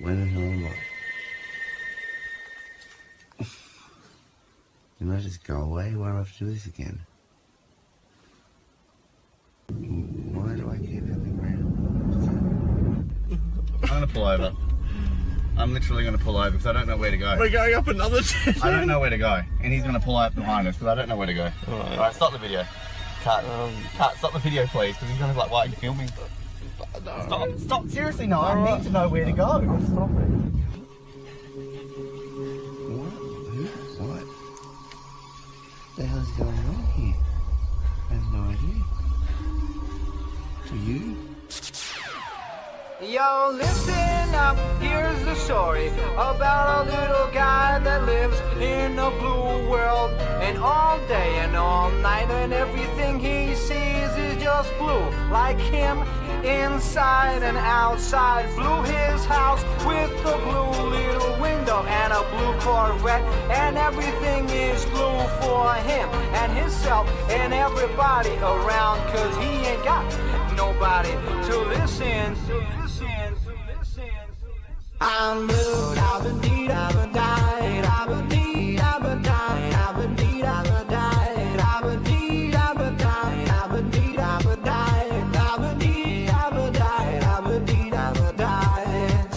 When the hell am I? Didn't I just go away? Why do I have to do this again? Why do I keep having random? I'm gonna pull over. I'm literally gonna pull over because I don't know where to go. We're going up another tangent. I don't know where to go, and he's gonna pull up behind us because I don't know where to go. Alright, stop the video. Cut. Stop the video, please, because he's gonna be like, "Why are you filming?" No. Stop! Seriously, no. I need to know where to go. Stop it. What the hell is going on here? I have no idea. Do you? Yo, listen up, here's the story about a little guy that lives in a blue world. And all day and all night and everything he sees is just blue. Like him, inside and outside. Blue his house with a blue little window and a blue Corvette. And everything is blue for him and himself and everybody around. Cause he ain't got nobody to listen. I'm blue, I've been deed, I've been died, I've been deed, I've been died, I've been deed, I've been died, I've been deed, I've been died, I've been deed, I've been died, I've been deed, I've been died, I've been deed, I've been died.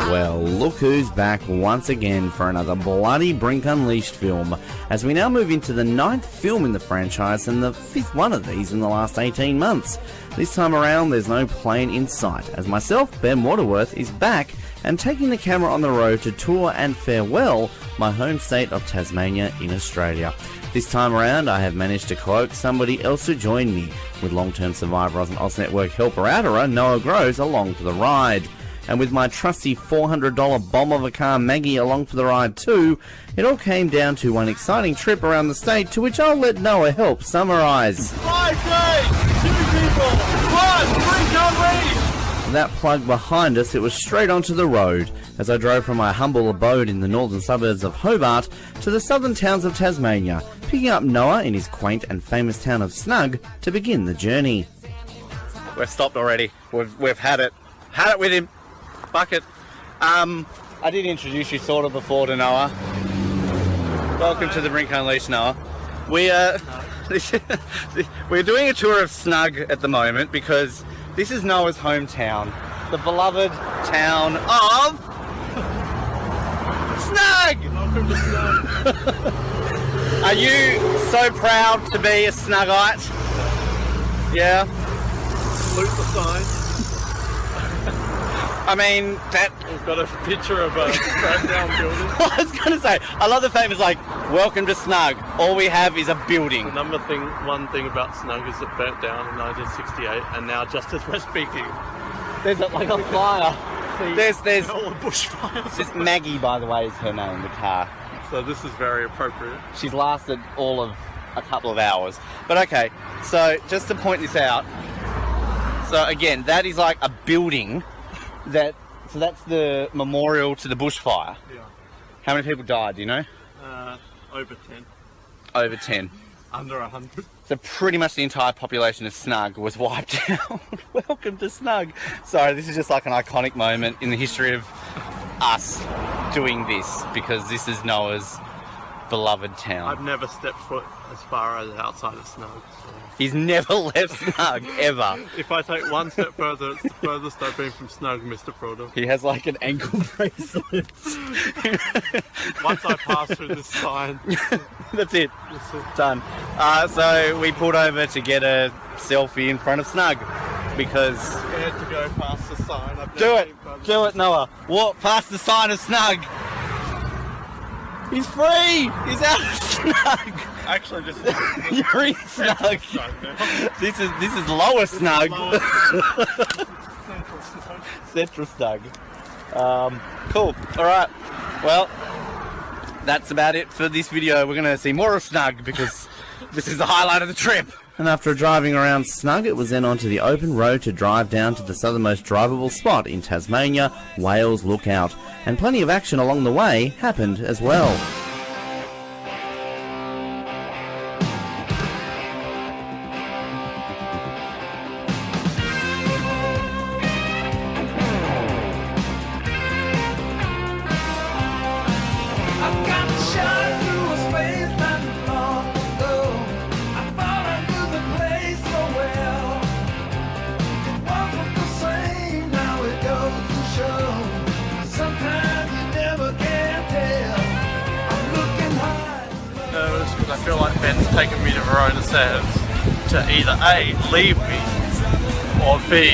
Well, look who's back once again for another bloody Brink Unleashed film, as we now move into the 9th film in the franchise and the 5th one of these in the last 18 months. This time around, there's no plane in sight, as myself, Ben Waterworth, is back and taking the camera on the road to tour and farewell my home state of Tasmania in Australia. This time around, I have managed to coax somebody else to join me, with long-term survivor Oz and Oz Network helper outerer Noah Groves along for the ride. And with my trusty $400 bomb of a car Maggie along for the ride too, it all came down to one exciting trip around the state to which I'll let Noah help summarise. 5 days, 2 people, 1 Brink Unleashed! That plug behind us, it was straight onto the road as I drove from my humble abode in the northern suburbs of Hobart to the southern towns of Tasmania, picking up Noah in his quaint and famous town of Snug to begin the journey. We've stopped already. We've had it. Had it with him. Bucket. I did introduce you sort of before to Noah. Welcome to the Brink Unleashed, Noah. We're doing a tour of Snug at the moment because this is Noah's hometown, the beloved town of Snug! Welcome to Snug. Are you so proud to be a Snugite? Yeah? Salute the sign. I mean, that... We've got a picture of a burnt down building. I was going to say, I love the fact it's like, welcome to Snug. All we have is a building. One thing about Snug is it burnt down in 1968, and now just as we're speaking, There's like a fire. There's all the bushfires. This Maggie, by the way, is her name, the car. So this is very appropriate. She's lasted all of a couple of hours. But okay, so just to point this out, so again, that is like a building so that's the memorial to the bushfire. Yeah. How many people died, do you know? Over 10. Over 10. Under 100. So pretty much the entire population of Snug was wiped out. Welcome to Snug. Sorry, this is just like an iconic moment in the history of us doing this, because this is Noah's beloved town. I've never stepped foot as far as outside of Snug. So. He's never left Snug, ever. If I take one step further, it's the furthest I've been from Snug, Mr. Frodo. He has like an ankle bracelet. Once I pass through this sign. That's it. Done. So we pulled over to get a selfie in front of Snug because... Scared to go past the sign. Do it, Noah. Walk past the sign of Snug. He's free. He's out of Snug. Actually, just you're in Snug. This is lower Snug. Central Snug. Cool. All right. Well, that's about it for this video. We're gonna see more of Snug because this is the highlight of the trip. And after driving around Snug, it was then onto the open road to drive down to the southernmost drivable spot in Tasmania, Whales Lookout. And plenty of action along the way happened as well. I feel like Ben's taken me to Verona Sands to either A, leave me, or B,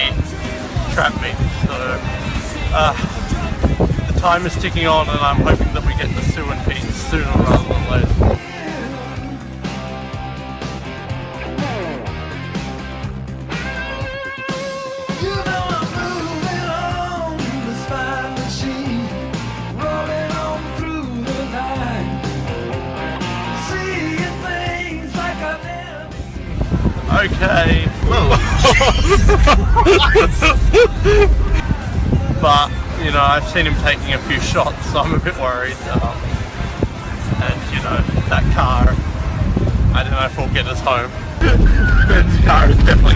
trap me. So, the time is ticking on and I'm hoping that we get to Sue and Pete sooner rather than later. Okay. But, you know, I've seen him taking a few shots, so I'm a bit worried. And, you know, that car, I don't know if we'll get us home. Ben's car is definitely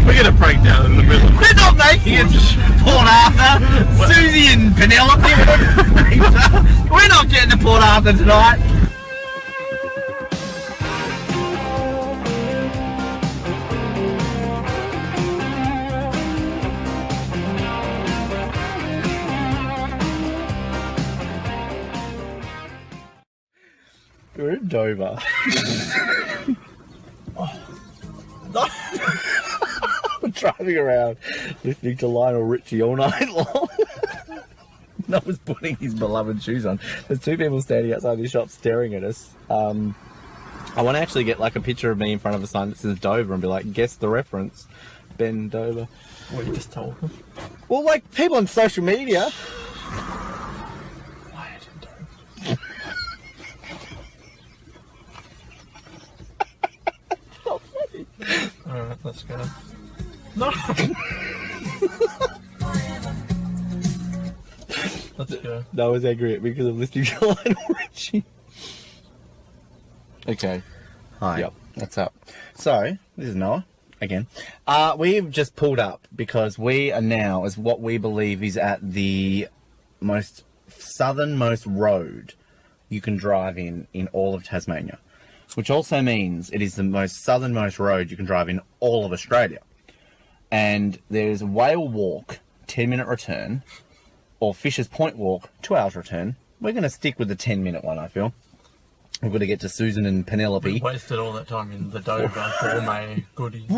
we're gonna break down in the middle. We're not making it to Port Arthur. Susie and Penelope, we're not getting to Port Arthur tonight. We're in Dover. We're driving around listening to Lionel Richie all night long. Noah's putting his beloved shoes on. There's two people standing outside this shop staring at us. I want to actually get like a picture of me in front of a sign that says Dover and be like, guess the reference. Ben Dover. What you just told them? Well, like people on social media. Alright, let's go. No! Let's go. That was angry at me because I'm listening to Lionel Richie. Okay. Hi. Yep. What's up? So, this is Noah, again. We've just pulled up because we are now, as what we believe is at the most southernmost road you can drive in all of Tasmania. Which also means it is the most southernmost road you can drive in all of Australia. And there's Whale Walk, 10-minute return, or Fisher's Point Walk, 2 hours return. We're going to stick with the 10-minute one, I feel. We've got to get to Susan and Penelope. We wasted all that time in the Dover gourmet goodies.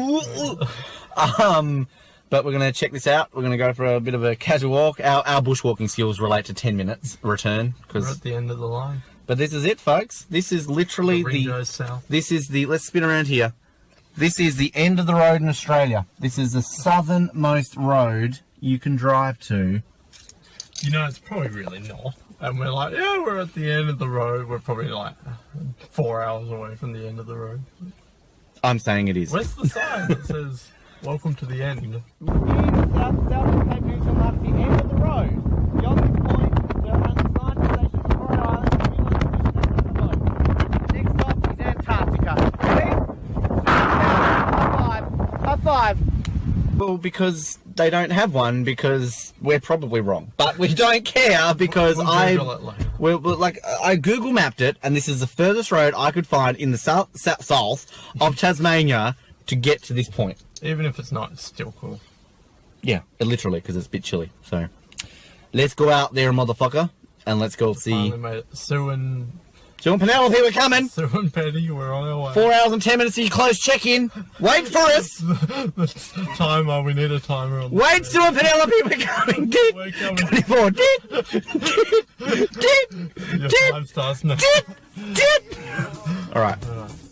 But we're going to check this out. We're going to go for a bit of a casual walk. Our bushwalking skills relate to 10 minutes return. We're at the end of the line. But this is it, folks. This is literally This is the... Let's spin around here. This is the end of the road in Australia. This is the southernmost road you can drive to. You know, it's probably really not. And we're like, yeah, we're at the end of the road. We're probably like 4 hours away from the end of the road. I'm saying it is. Where's the sign that says, welcome to the end? Well, because they don't have one, because we're probably wrong. But we don't care because I Google mapped it, and this is the furthest road I could find in the south of Tasmania to get to this point. Even if it's not, it's still cool. Yeah, literally, because it's a bit chilly. So, let's go out there, motherfucker, and let's go see. Finally made it. Sue and Penelope, we're coming. Sue and Petty, we're on our way. 4 hours and 10 minutes to your close check-in. Wait for us. The timer, we need a timer on. Wait, Sue and Penelope, we're coming. Did We're coming. 24. Did. You're 5 stars now. Did. All right.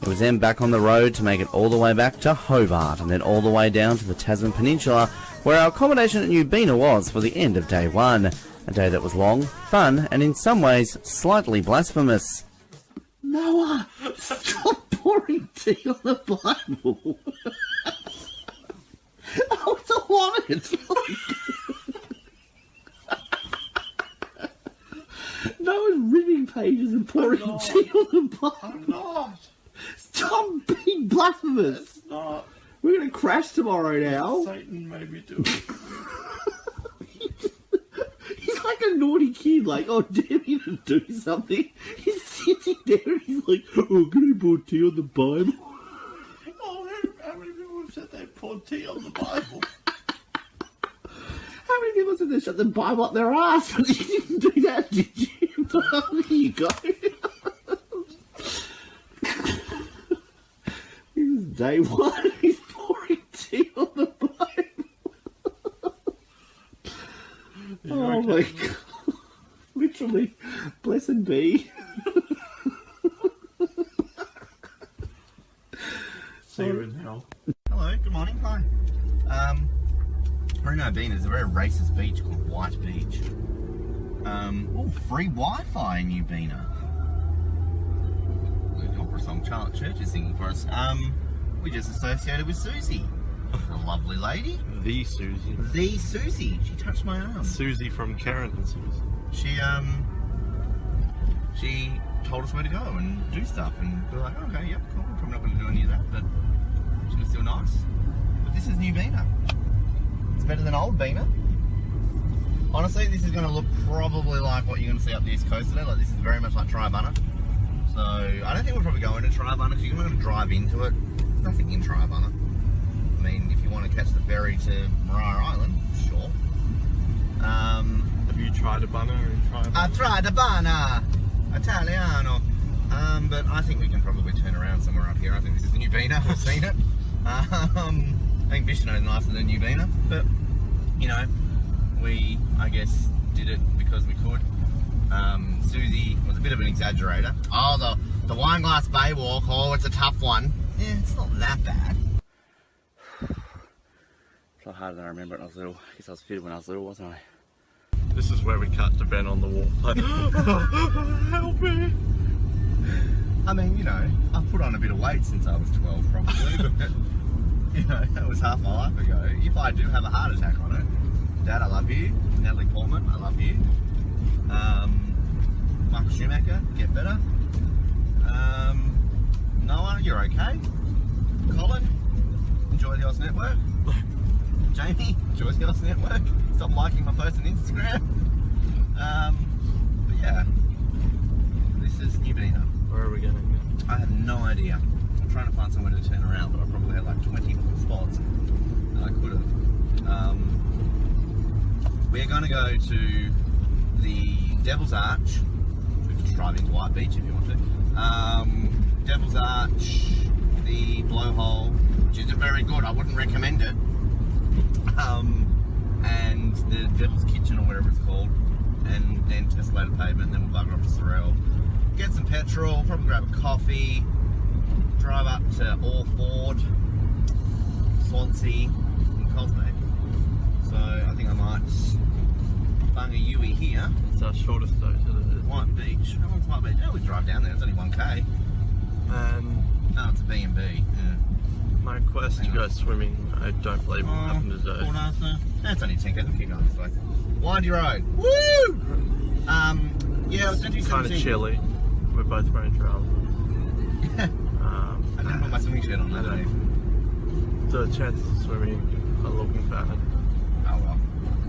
It was then back on the road to make it all the way back to Hobart and then all the way down to the Tasman Peninsula, where our accommodation at New Bena was for the end of day 1. A day that was long, fun, and in some ways slightly blasphemous. Noah, stop pouring tea on the Bible. Oh, it's a lot. Noah's ripping pages and pouring tea on the Bible. I'm not. Stop being blasphemous. It's not. We're going to crash tomorrow now. Satan made me do it. He's like a naughty kid, like, oh, damn you to do something. He's sitting there and he's like, oh, can I pour tea on the Bible? Oh, how many people have said they poured tea on the Bible? How many people said they shut the Bible up their ass? You didn't do that, did you? There you go. This is day 1. He's pouring tea on the Bible. Oh my God. Literally, blessed be. See you in hell. Hello, good morning. Hi. We're in Albina. There's a very racist beach called White Beach. Free Wi-Fi in New Bena. The opera song Charlotte Church is singing for us. We just associated with Susie. A lovely lady. The Susie. The Susie. She touched my arm. Susie from Karen and Susie. She told us where to go and do stuff, and we were like, okay, yep, cool. We're probably not going to do any of that, but she was still nice. But this is New Bena. It's better than old Bena. Honestly, this is going to look probably like what you're going to see up the east coast today. Like, this is very much like Tribunna. So I don't think we'll probably go into Tribunna because you're not going to drive into it. There's nothing in Tribunna. I mean, if you want to catch the ferry to Maria Island, sure. Have you tried a bunna or tried a bunna? I tried a banana, Italiano. But I think we can probably turn around somewhere up here. I think this is New Bena. We've seen it. I think Bishano is nicer than New Bena, but you know, we I guess did it because we could. Susie was a bit of an exaggerator. Oh, the Wine Glass Bay walk. Oh, it's a tough one. Yeah, it's not that bad. It's a lot harder than I remember when I was little. I guess I was fitted when I was little, wasn't I? This is where we cut to Ben on the wall. Like, help me! I mean, you know, I've put on a bit of weight since I was 12, probably, but you know, that was half my life ago. If I do have a heart attack on it, Dad, I love you. Natalie Portman, I love you. Michael Schumacher, get better. Noah, you're okay. Colin, enjoy the Oz Network. Jamie, enjoy the Oz Network. Stop liking my post on Instagram. But yeah, this is New Bena. Where are we going now? I have no idea. I'm trying to find somewhere to turn around, but I probably had like 20 spots that I could have. We're going to go to the Devil's Arch. We can just drive into White Beach if you want to. Devil's Arch, the Blowhole, which isn't very good. I wouldn't recommend it. And the Devil's Kitchen or whatever it's called, and then Tessellated Pavement, and then we'll bugger off to Sorrel. Get some petrol, probably grab a coffee, drive up to Orford, Swansea, and Cosme. So I think I might bung a Yui here. It's our shortest day to the White Beach. How long's White Beach? Oh, we drive down there. It's only 1k. No, it's a B&B. Yeah. My quest to go swimming, I don't believe will happen today. That's only 10k. We'll keep going this way. Windy road. Woo! Yeah, it was 2017. Kind of chilly. We're both wearing trousers. I didn't put my swimming shirt on that day. The chances of swimming are looking bad. Oh well.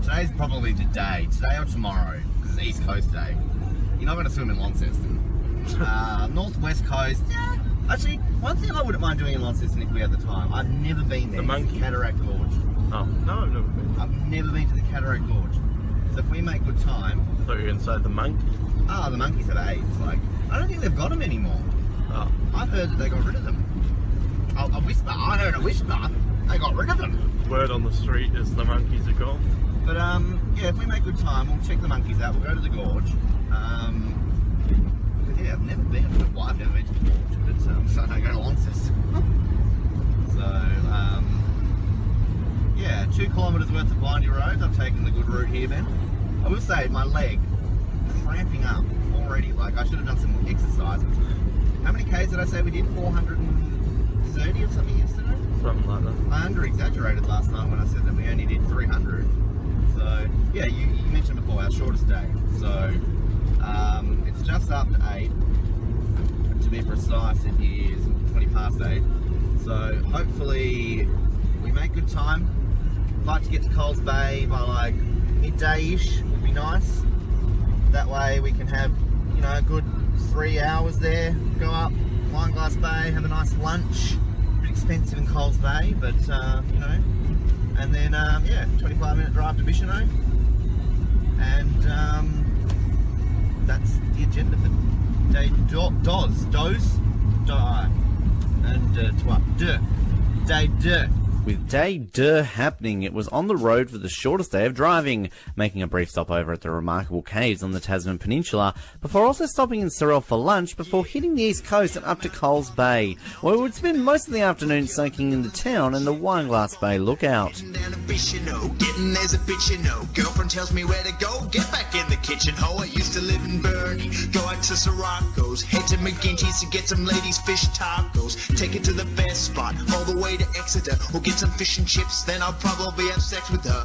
Today's probably the day. Today or tomorrow. Because it's East Coast Day. you're not going to swim in Launceston. Northwest coast, yeah. Actually, one thing I wouldn't mind doing in Launceston if we had the time, I've never been there. The Monkey. Cataract Gorge. Oh, no, I've never been. I've never been to the Cataract Gorge. So if we make good time... I thought you were going to say the Monkey. Ah, the monkeys have AIDS. Like, I don't think they've got them anymore. Oh. I've heard that they got rid of them. A whisper. I heard a whisper. They got rid of them. Word on the street is the monkeys are gone. But yeah, if we make good time, we'll check the monkeys out. We'll go to the gorge. Because yeah, I've never been. Well, I've never been to the gorge, but so I don't go to Launceston. So yeah, 2 kilometres worth of windy roads. I've taken the good route here, Ben. I will say my leg cramping up already. Like I should have done some exercise. How many Ks did I say we did? 430 or something yesterday? Something like that. I under-exaggerated last night when I said that we only did 300. So, yeah, you mentioned before, our shortest day. So, it's just after 8. To be precise, it is 20 past 8. So, hopefully, we make good time. I'd like to get to Coles Bay by, like, midday-ish. Would be nice. That way we can have, you know, a good 3 hours there. Go up, Wineglass Bay, have a nice lunch. Expensive in Coles Bay, but you know, and then yeah, 25-minute drive to Bicheno, and that's the agenda for day day deux. With day 2 happening, it was on the road for the shortest day of driving, making a brief stop over at the remarkable caves on the Tasman Peninsula, before also stopping in Sorel for lunch before hitting the east coast and up to Coles Bay, where we would spend most of the afternoon soaking in the town and the Wineglass Bay lookout. Getting there's a bitch, you know. Girlfriend tells me where to go. Get back in the kitchen. Oh, I used to live in Burnie. Go out to Sirocco's. Head to McGinty's to get some ladies' fish tacos. Take it to the best spot, all the way to Exeter. We'll get some fish and chips, then I'll probably have sex with her.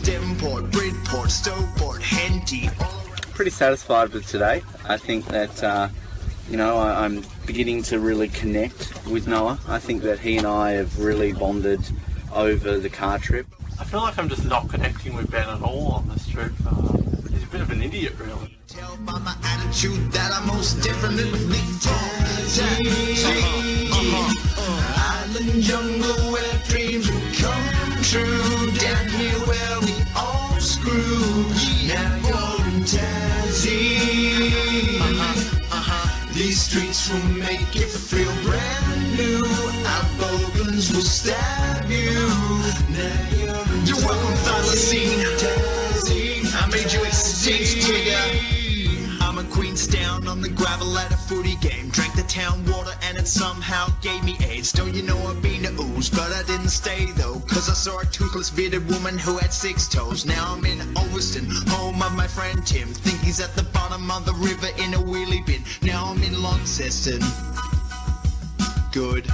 Devonport, Bridport, Stowport, Henty. Pretty satisfied with today. I think that, you know, I'm beginning to really connect with Noah. I think that he and I have really bonded over the car trip. I feel like I'm just not connecting with Ben at all on this trip. He's a bit of an idiot, really. Tell by my attitude that I most definitely Island jungle where dreams will come true. Down here where we all screw. Now you're in Tassie. These streets will make you feel brand new. Our bogans will stab you. Now you're welcome, Thylacine. I made you extinct, Tigger. I'm a Queenstown on the gravel at a footy game. Drank the town water and it somehow gave me AIDS. Don't you know I've been to ooze, but I didn't stay though, cause I saw a toothless bearded woman who had 6 toes. Now I'm in Ulverston, home of my friend Tim. Think he's at the bottom of the river in a wheelie bin. Now I'm in Launceston. Good.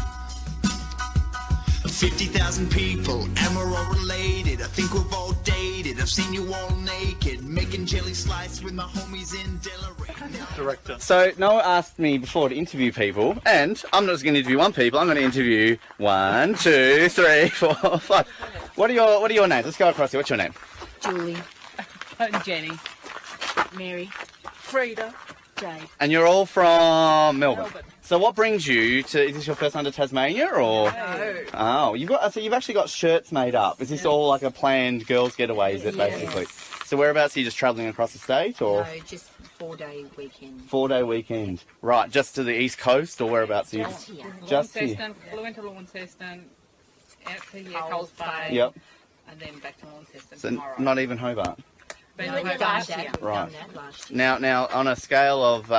50,000 people, and we're all related. I think we've all dated. I've seen you all naked, making jelly slice with my homies in Delaware. Director. So Noah asked me before to interview people, and I'm not just going to interview one people. I'm going to interview 1, 2, 3, 4, 5. What are your names? Let's go across here. What's your name? Julie, Jenny, Mary, Frida, Jade. And you're all from Melbourne. Melbourne. So what brings you to? Is this your first time to Tasmania, or? No. Oh, you've actually got shirts made up. Is this all like a planned girls' getaway? Is it basically? So whereabouts are you just travelling across the state, or? No, just 4-day weekend. 4-day weekend. Right, just to the east coast, or whereabouts are you? Just here. Just here. Launceston, flew into Launceston, out to Coles Bay, Yep. and then back to Launceston So tomorrow. not even Hobart. Been No, to we Hobart. last year. We've Right. done that last year. Now, on a scale of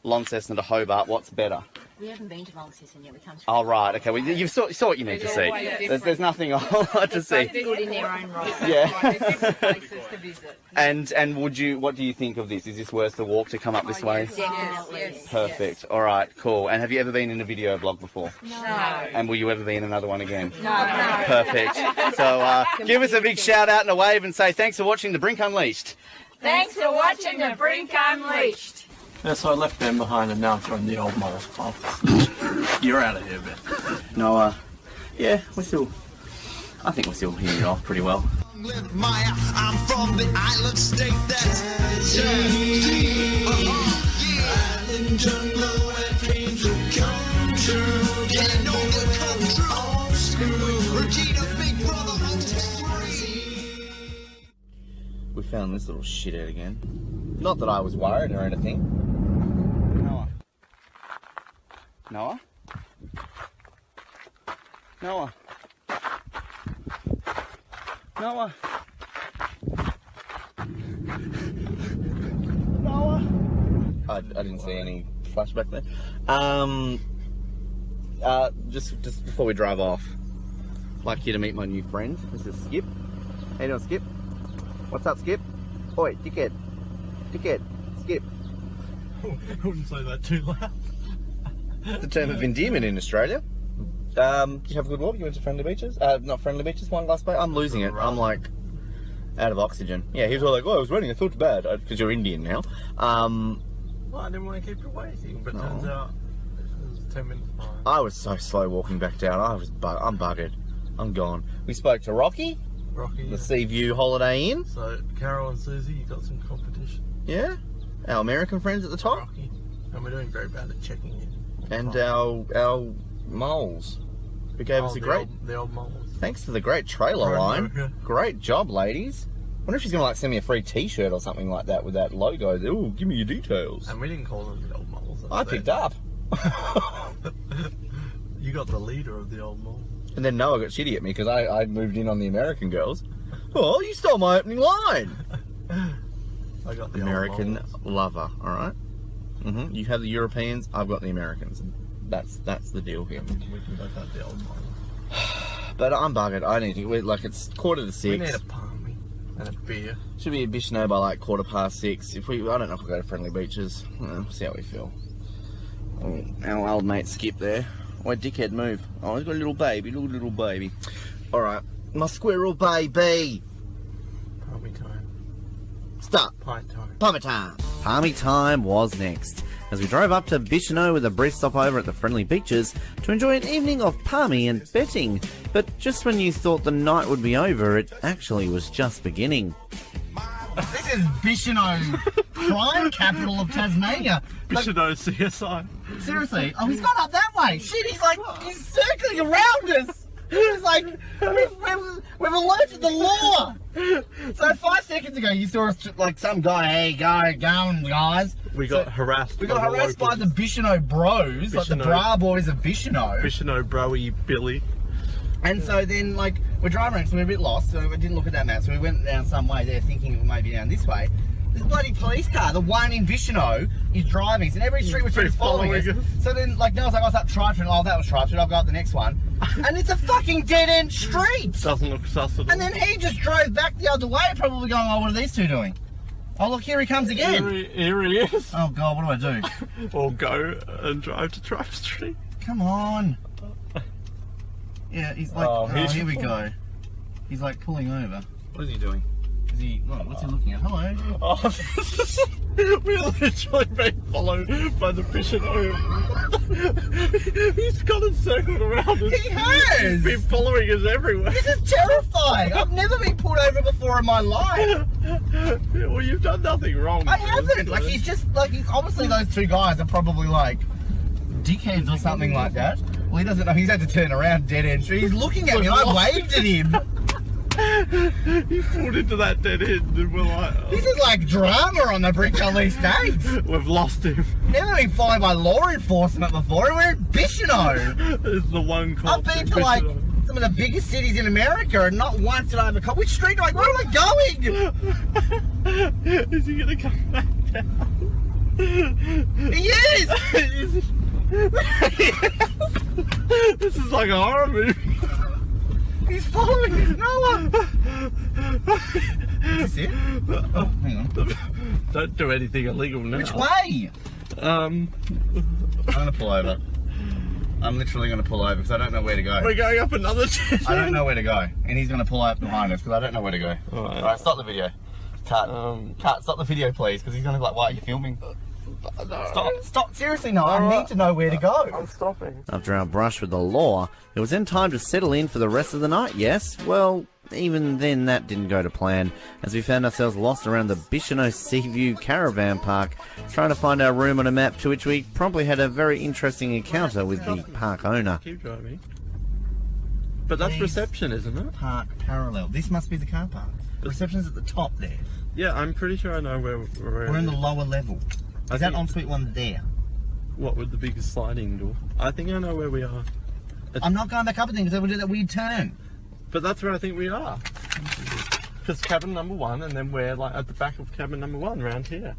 Launceston to Hobart, what's better? We haven't been to Launceston yet. We come through. Oh, right, okay. Well, you saw what you need to It's see. always There's different. nothing a whole lot to see. Good in their own right. Yeah. Right, there's different places to visit. And what do you think of this? Is this worth the walk to come up this way? Definitely. Yes. Perfect. All right, cool. And have you ever been in a video blog before? No. And will you ever be in another one again? No. Perfect. So give us a big shout out and a wave and say thanks for watching The Brink Unleashed. Thanks for watching The Brink Unleashed. Yeah, so I left Ben behind and now I'm joining the old moles club. You're out of here, Ben. No, yeah, I think we're still hitting it off pretty well. Live Maya, I'm from the island state that's Tassie. turn blue and dreams will come true. Yeah, you know they'll come true. Old school. Regina, Big Brother, host 3. We found this little shithead again. Not that I was worried or anything. Noah. Noah? Noah? Noah? Noah? I didn't see any flashback there. Just before we drive off, I'd like you to meet my new friend. This is Skip. How you doing, Skip? What's up, Skip? Oi, dickhead. Dickhead. Skip. I wouldn't say that too loud. It's a term of endearment in Australia. Did you have a good walk? You went to Friendly Beaches? Not Friendly Beaches, one last bite. I'm losing it. I'm like out of oxygen. Yeah, he was all like, oh, I was running, I thought it's bad. Because you're Indian now. Well, I didn't want to keep you waiting, but turns out it was 10 minutes behind. I was so slow walking back down. I'm buggered. I'm gone. We spoke to Rocky, the Sea View Holiday Inn. So, Carol and Susie, you got some competition. Yeah. Our American friends at the top. Rocky. And we're doing very bad at checking in. And our moles, who gave us a great... The old moles. Thanks to the great trailer line. Yeah. Great job, ladies. Wonder if she's going to like send me a free t-shirt or something like that with that logo. Ooh, give me your details. And we didn't call them the old moles. I picked up. You got the leader of the old mole. And then Noah got shitty at me because I moved in on the American girls. Oh, you stole my opening line. I got the American old moles. lover, alright? Mm-hmm. You have the Europeans, I've got the Americans. That's the deal here. We can both have the old mole. But I'm buggered. I need to, it's 5:45. We need a palmy and a beer. Should be a Bishno by like 6:15. I don't know if we'll go to Friendly Beaches. We'll see how we feel. Oh, our old mate Skip there. Why, dickhead, move. Oh, he's got a little baby, little baby. Alright, my squirrel baby. Palmy time. Stop. Pint time. Palmy time. Palmy time was next, as we drove up to Bicheno with a brief stopover at the Friendly Beaches to enjoy an evening of palmy and betting. But just when you thought the night would be over, it actually was just beginning. This is Bicheno, crime capital of Tasmania. Bicheno CSI. Seriously, oh, he's gone up that way. Shit, he's circling around us. He's like, we've alerted the law. So 5 seconds ago, you saw us like some guy, hey, going, guys. We got harassed. We got harassed by the Bicheno bros, like the bra boys of Bicheno. Bicheno broy Billy. And so then, like, we're driving around, so we're a bit lost, so we didn't look at that map, so we went down some way there thinking it might be down this way. This bloody police car, the one in Bicheno, is driving. So in every street we're following us. So then, like, Noah's like, oh, it's up Triton. Oh, that was Triton. I'll go up the next one. And it's a fucking dead-end street. Doesn't look sus at all. And then he just drove back the other way, probably going, oh, what are these two doing? Oh, look, here he comes again. Here he is. Oh, God, what do I do? Or go and drive to Tripe Street. Come on. Yeah, he's like, oh here we go. He's like pulling over. What is he doing? Is he, what's he looking at? Hello? Oh, we're literally being followed by the Bicheno. He's got it circled around us. He has! He's been following us everywhere. This is terrifying! I've never been pulled over before in my life! Well, you've done nothing wrong. I haven't! Like, he's obviously those two guys are probably like dickheads or something like that. Well, he doesn't know, he's had to turn around dead end street. He's looking at me and I waved at him. He pulled into that dead end and we're like... Oh. This is like drama on the Brink these days. We've lost him. Never been followed by law enforcement before. We're in Bicheno. It's the one cop. I've been to like some of the biggest cities in America and not once did I have a cop. Which street? Like, where am I going? Is he going to come back down? He is! This is like a horror movie. He's following us, Noah! Is this it? Oh, hang on. Don't do anything illegal now. Which way? I'm gonna pull over. I'm literally gonna pull over because I don't know where to go. We're going up another dead I don't know where to go. And he's gonna pull up behind us because I don't know where to go. Alright, stop the video. Cut. Cut, stop the video please, because he's gonna be like, why are you filming? No. Stop, seriously, no, I need to know where to go. I'm stopping. After our brush with the law, it was then time to settle in for the rest of the night, yes? Well, even then that didn't go to plan, as we found ourselves lost around the Bicheno Seaview Caravan Park, trying to find our room on a map, to which we promptly had a very interesting encounter with the park owner. Keep driving. But that's Please. reception, isn't it? Park parallel. This must be the car park. The reception's at the top there. Yeah, I'm pretty sure I know where We're in the lower level. Is that ensuite one there? What, with the big sliding door? I think I know where we are. I'm not going back up again because we did that weird turn. But that's where I think we are. Because cabin number 1, and then we're like at the back of cabin number 1, round here.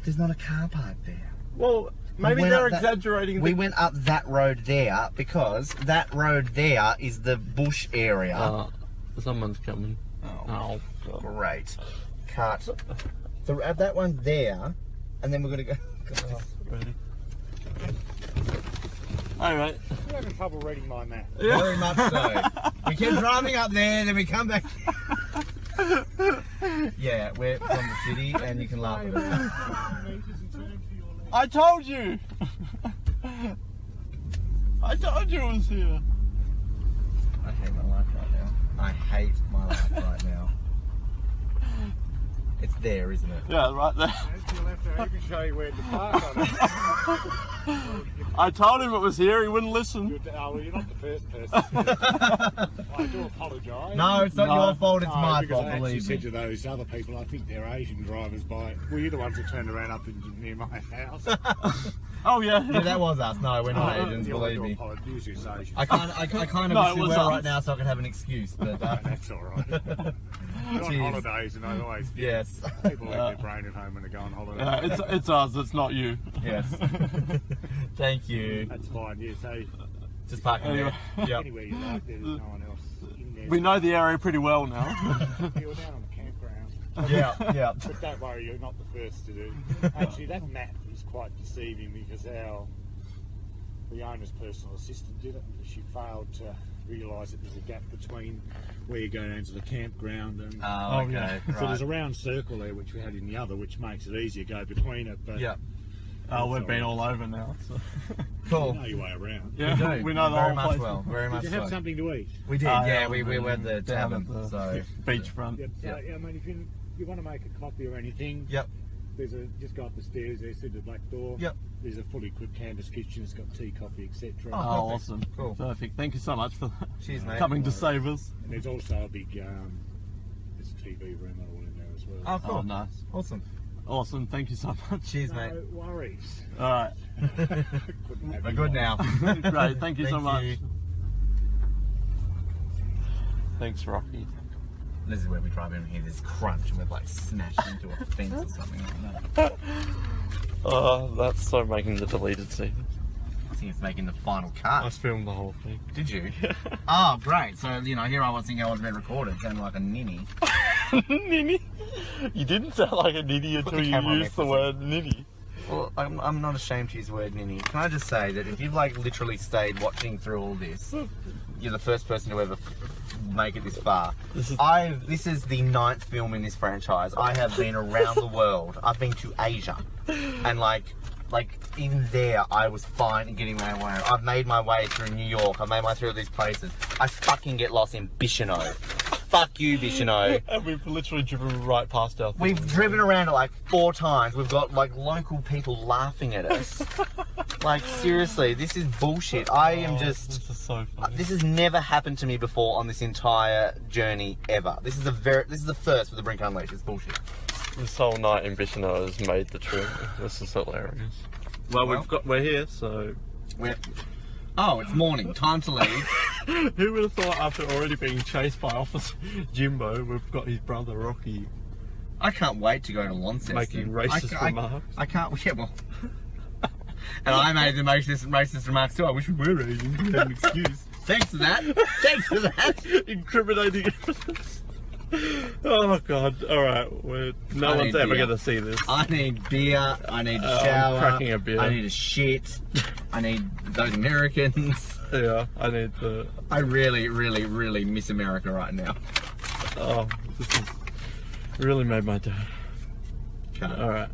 There's not a car park there. Well, maybe went they're up that- exaggerating. We went up that road there because that road there is the bush area. Someone's coming. Oh, God. Great. Cut. So that one's there, and then we're gonna go. Ready. Alright. You're having trouble reading my map. Very much so. We kept driving up there, then we come back. Yeah, we're from the city, and you can laugh at us. I told you! I told you it was here. I hate my life right now. I hate my life right now. It's there, isn't it? Yeah, right there. You'll have to even show you where to park on it. I told him it was here, he wouldn't listen. Well, you're not the first person. I do apologise. No, it's not your fault, it's my because fault, I actually believe said me. to those other people, I think they're Asian drivers were you the ones that turned around up near my house? Oh, yeah. Yeah, that was us. No, we're not Asians, Yeah, believe I do me. apologise, it's Asian. I kind of No, wish it you was were us. right now so I can have an excuse, but That's alright. We're on Cheers. holidays and I always think yes, people leave their brain at home when they go on holiday. It's us, it's not you. yes. Thank you. That's fine, yeah, so Just parking there. Yep. anywhere you like, there's no one else in there. We know the area pretty well now. You're down on the campground. Yeah, yeah. But don't worry, you're not the first to do. Actually, that map is quite deceiving because the owner's personal assistant did it. She failed to realise that there's a gap between where you're going into the campground and. Oh, okay. yeah. Right. So there's a round circle there, which we had in the other, which makes it easier to go between it. But Yeah. We've been all over now. So. Cool. you know your way around. Yeah, we know the very whole much place. well. Very much Did you have so. something to eat? We did. Yeah, we were at the down tavern. at the So. beachfront. Yep. So, I mean, if you want to make a coffee or anything, Yep. there's just go up the stairs there, through the black door. Yep. There's a fully equipped canvas kitchen. It's got tea, coffee, etc. Oh, Oh, perfect. awesome. Cool. Perfect. Thank you so much for Cheers, mate. coming to save us. And there's also a big there's a TV room all in there as well. Oh, cool. Oh, nice. Awesome. Awesome. Thank you so much. Cheers, mate. No worries. Alright. Couldn't have We're you good on. now. Great. Thank you so Thank much. you. Thanks, Rocky. This is where we drive in and hear this crunch and we've like smashed into a fence or something like that. Oh, that's so making the deleted scene. I think it's making the final I cut. filmed the whole thing. Did you? Oh, great. So, here I was thinking I was being recorded, sounding like a ninny. Ninny? You didn't sound like a ninny Put until the you camera on used there the for a word ninny. Well, I'm not ashamed to use the word ninny. Can I just say that if you've literally stayed watching through all this, you're the first person to ever make it this far. This is the 9th film in this franchise. I have been around the world. I've been to Asia, and even there, I was fine in getting my way. I've made my way through New York. I've made my way through these places. I fucking get lost in Bicheno. Fuck you, Bicheno. And we've literally driven right past our thing. We've driven around it 4 times. We've got local people laughing at us. Seriously, this is bullshit. I am just. This is so funny. This has never happened to me before on this entire journey ever. This is the first for the Brink Unleashed. It's bullshit. This whole night in Bicheno has made the trip. This is hilarious. Well, we're here, so. Oh, it's morning. Time to leave. Who would have thought after already being chased by Officer Jimbo, we've got his brother Rocky I can't wait to go to Launceston. making racist remarks. I can't. Yeah, well. And I made the most racist remarks too. I wish we were Asian. We had an excuse. Thanks for that. Thanks for that. Incriminating evidence. Oh god, alright, no I one's need ever beer. going to see this. I need beer. I need a I'm shower. cracking a beer. I need a shit. I need those Americans. Yeah, I need the... I really, really, really miss America right now. Oh, this has really made my day. Okay. Alright,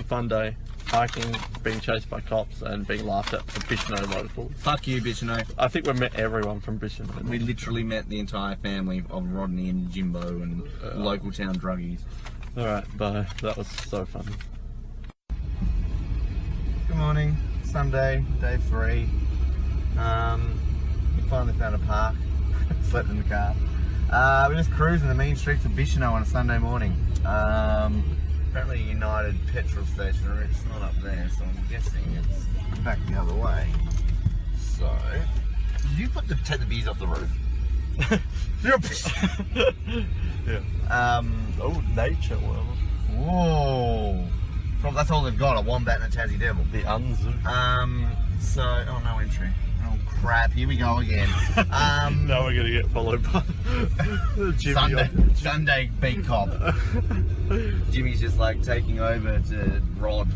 fun day. hiking, being chased by cops, and being laughed at for Bicheno locals. Fuck you, Bicheno. I think we met everyone from Bicheno. We literally met the entire family of Rodney and Jimbo and local town druggies. Alright, bye. That was so fun. Good morning. Sunday, day 3. We finally found a park. Slept in the car. We're just cruising the mean streets of Bicheno on a Sunday morning. Apparently United petrol station, or it's not up there, so I'm guessing it's back the other way. So, did you take the bees off the roof? Yeah. Oh, nature world. Whoa. Well, that's all they've got, a wombat and a Tassie devil. The unzoo. So, oh, no entry. Oh crap, here we go again. Now we're gonna get followed by Jimmy. Sunday beat cop. Jimmy's just like taking over to Rod.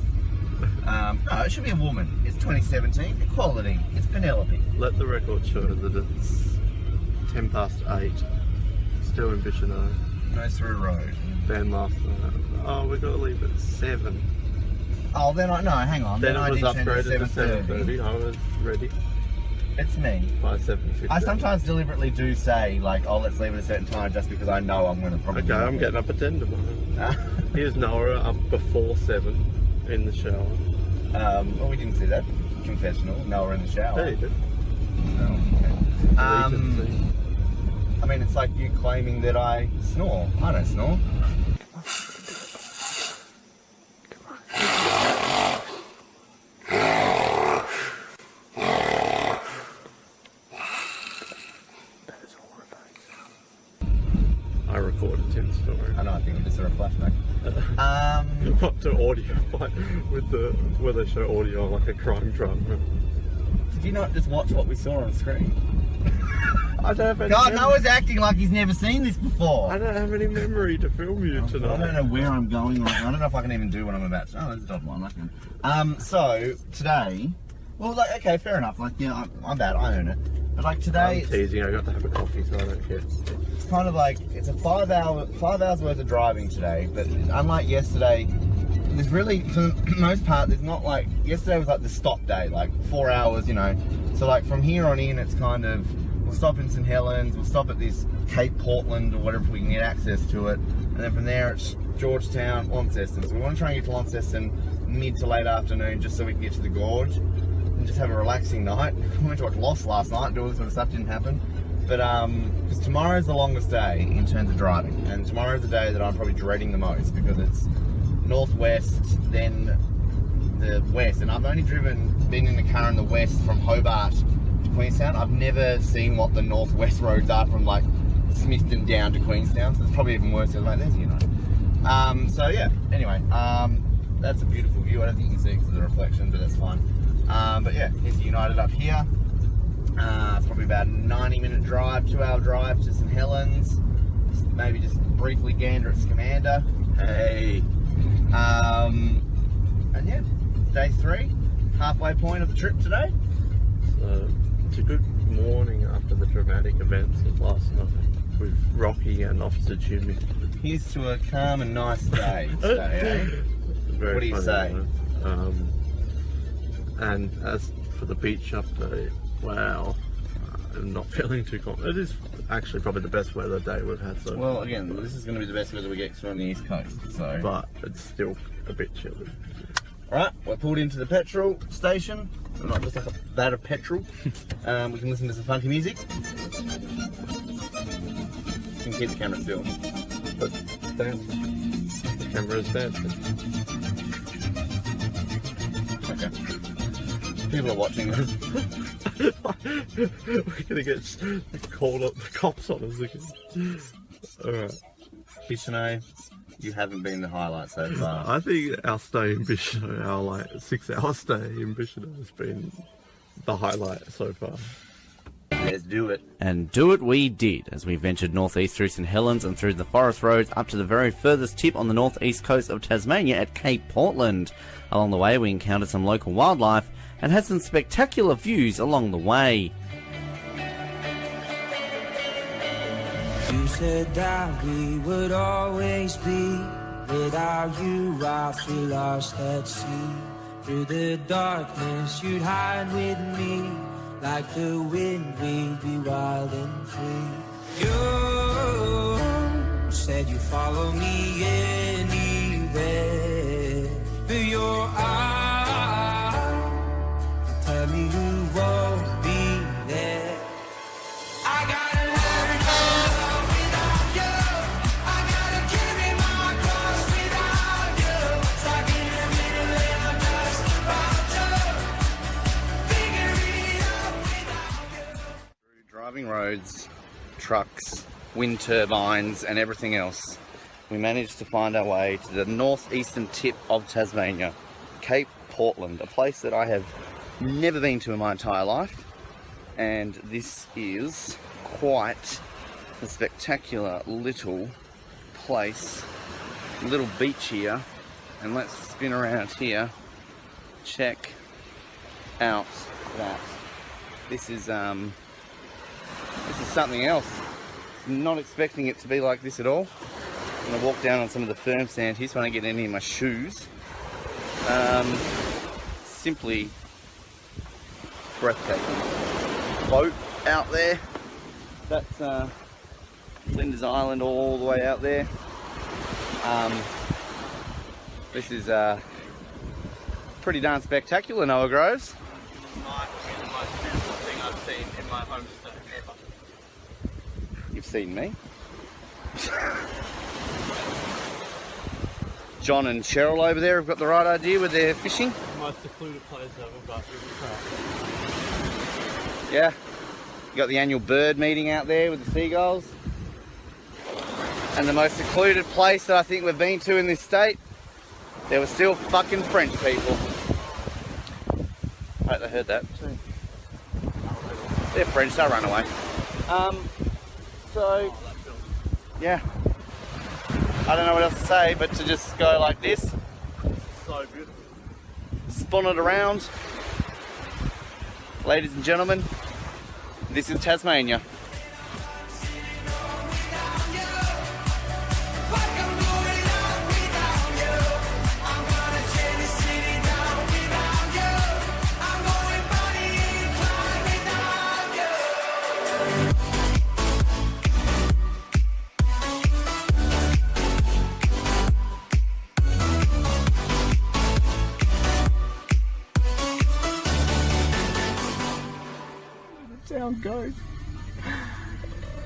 No, it should be a woman. It's 2017. Equality. It's Penelope. Let the record show that it's 8:10. Still in Bicheno. No through road. Then last night. Oh, we gotta leave at 7. Oh, then no, hang on. Then I it was did change upgraded to 7:30. 7:30. I was ready It's me. by 7:50. I sometimes deliberately do say, like, oh, let's leave at a certain time just because I know I'm going to probably... Okay, I'm getting up at 10 tomorrow. Here's Noah up before 7 in the shower. Well, we didn't see that. Confessional. Noah in the shower. Yeah, you did. Oh, okay. I mean, it's like you claiming that I snore. I don't snore. I recorded Tim's story. I know, I think we just saw a flashback. What to audio, like, with the, where they show audio on like a crime drama. Did you not just watch what we saw on screen? I don't have any God, memory. Noah's acting like he's never seen this before. I don't have any memory to film you tonight. I don't know where I'm going right now. I don't know if I can even do what I'm about to. Oh, there's a dot line. I can. So, today... Well, like, okay, fair enough. Like, yeah, I'm bad. I own it. But, like, today... I'm teasing. I got to have a coffee, so I don't care. It's kind of like... It's a 5 hours worth of driving today. But unlike yesterday, there's really... For the most part, there's not, like... Yesterday was, like, the stop day. Like, 4 hours, you know. So, like, from here on in, it's kind of... We'll stop in St Helens, we'll stop at this Cape Portland or whatever if we can get access to it, and then from there it's Georgetown, Launceston. So we want to try and get to Launceston mid to late afternoon just so we can get to the gorge and just have a relaxing night. We went to watch Lost last night, do all this sort of stuff, didn't happen. But because tomorrow's the longest day in terms of driving, and tomorrow's the day that I'm probably dreading the most because it's northwest, then the west, and I've only been in the car in the west from Hobart Queenstown. I've never seen what the northwest roads are from like Smithton down to Queenstown, so it's probably even worse. Like, there's So yeah, anyway, that's a beautiful view. I don't think you can see it because of the reflection, but that's fine. But yeah, here's United up here. It's probably about a 90-minute drive, 2-hour drive to St Helens. Maybe just briefly gander at Scamander. Hey. And yeah, day 3, halfway point of the trip today. So, it's a good morning after the dramatic events of last night with Rocky and Officer Jimmy. Here's to a calm and nice day today, eh? Very What do you funny, say? though. And as for the beach update, wow, I'm not feeling too confident. It is actually probably the best weather day we've had so far. Well, again, this is going to be the best weather we get because we're on the east coast, so... But it's still a bit chilly. Alright, we're pulled into the petrol station. We're not just like a vat of petrol. We can listen to some funky music. You can keep the camera still. But dance. The camera is dancing. Okay. People are watching us. We're gonna get called up, the cops on us again. Alright. Bicheno, you haven't been the highlight so far. I think our stay in Bicheno, our like 6-hour stay in Bicheno has been the highlight so far. Let's do it. And do it we did, as we ventured northeast through St Helens and through the forest roads up to the very furthest tip on the northeast coast of Tasmania at Cape Portland. Along the way we encountered some local wildlife and had some spectacular views along the way. You said that we would always be. Without you I feel lost at sea. Through the darkness you'd hide with me. Like the wind we'd be wild and free. You said you'd follow me anywhere. But your eyes tell me you won't be there. I gotta learn to love without you. I gotta carry my cross without you. Stuck in the middle and I'm just about to figure it out without you. Through driving roads, trucks, wind turbines and everything else, we managed to find our way to the northeastern tip of Tasmania, Cape Portland, a place that I have never been to in my entire life. And this is quite a spectacular little place, little beach here. And let's spin around here. Check out that. This is something else. Not expecting it to be like this at all. I'm gonna walk down on some of the firm sand here so I don't get any of my shoes. Simply breathtaking. Boat out there. That's Flinders Island all the way out there. This is pretty darn spectacular, Noah Groves. Might be the most beautiful thing I've seen in my homestead ever. You've seen me. John and Cheryl over there have got the right idea with their fishing. Most secluded place ever, but really crap. Yeah. You got the annual bird meeting out there with the seagulls. And the most secluded place that I think we've been to in this state, there were still fucking French people. I hope they heard that too. They're French, they'll run away. So, yeah. I don't know what else to say, but to just go like this. So beautiful. Spin it around. Ladies and gentlemen, this is Tasmania. Town goat.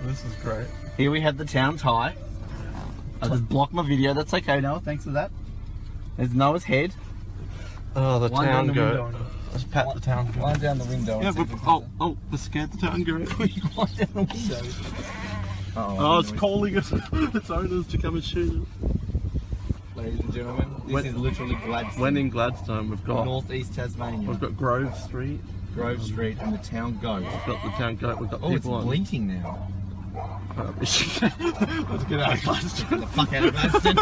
This is great. Here we have the town tie. I just blocked my video. That's okay, Noah. Thanks for that. There's Noah's head. Oh, the One town down the goat. window. Let's pat the town goat. One down the window. Yeah, but we scared the town goat. One down the window. Oh, it's calling its owners to come and shoot it. Ladies and gentlemen, this is literally Gladstone. When in Gladstone, we've got Northeast Tasmania. we've got Grove Street, Grove Street and the town goat. we've got the town goat, we've got Oh, it's people on. blinking now. Let's get out of Gladstone. Get the fuck out of Gladstone.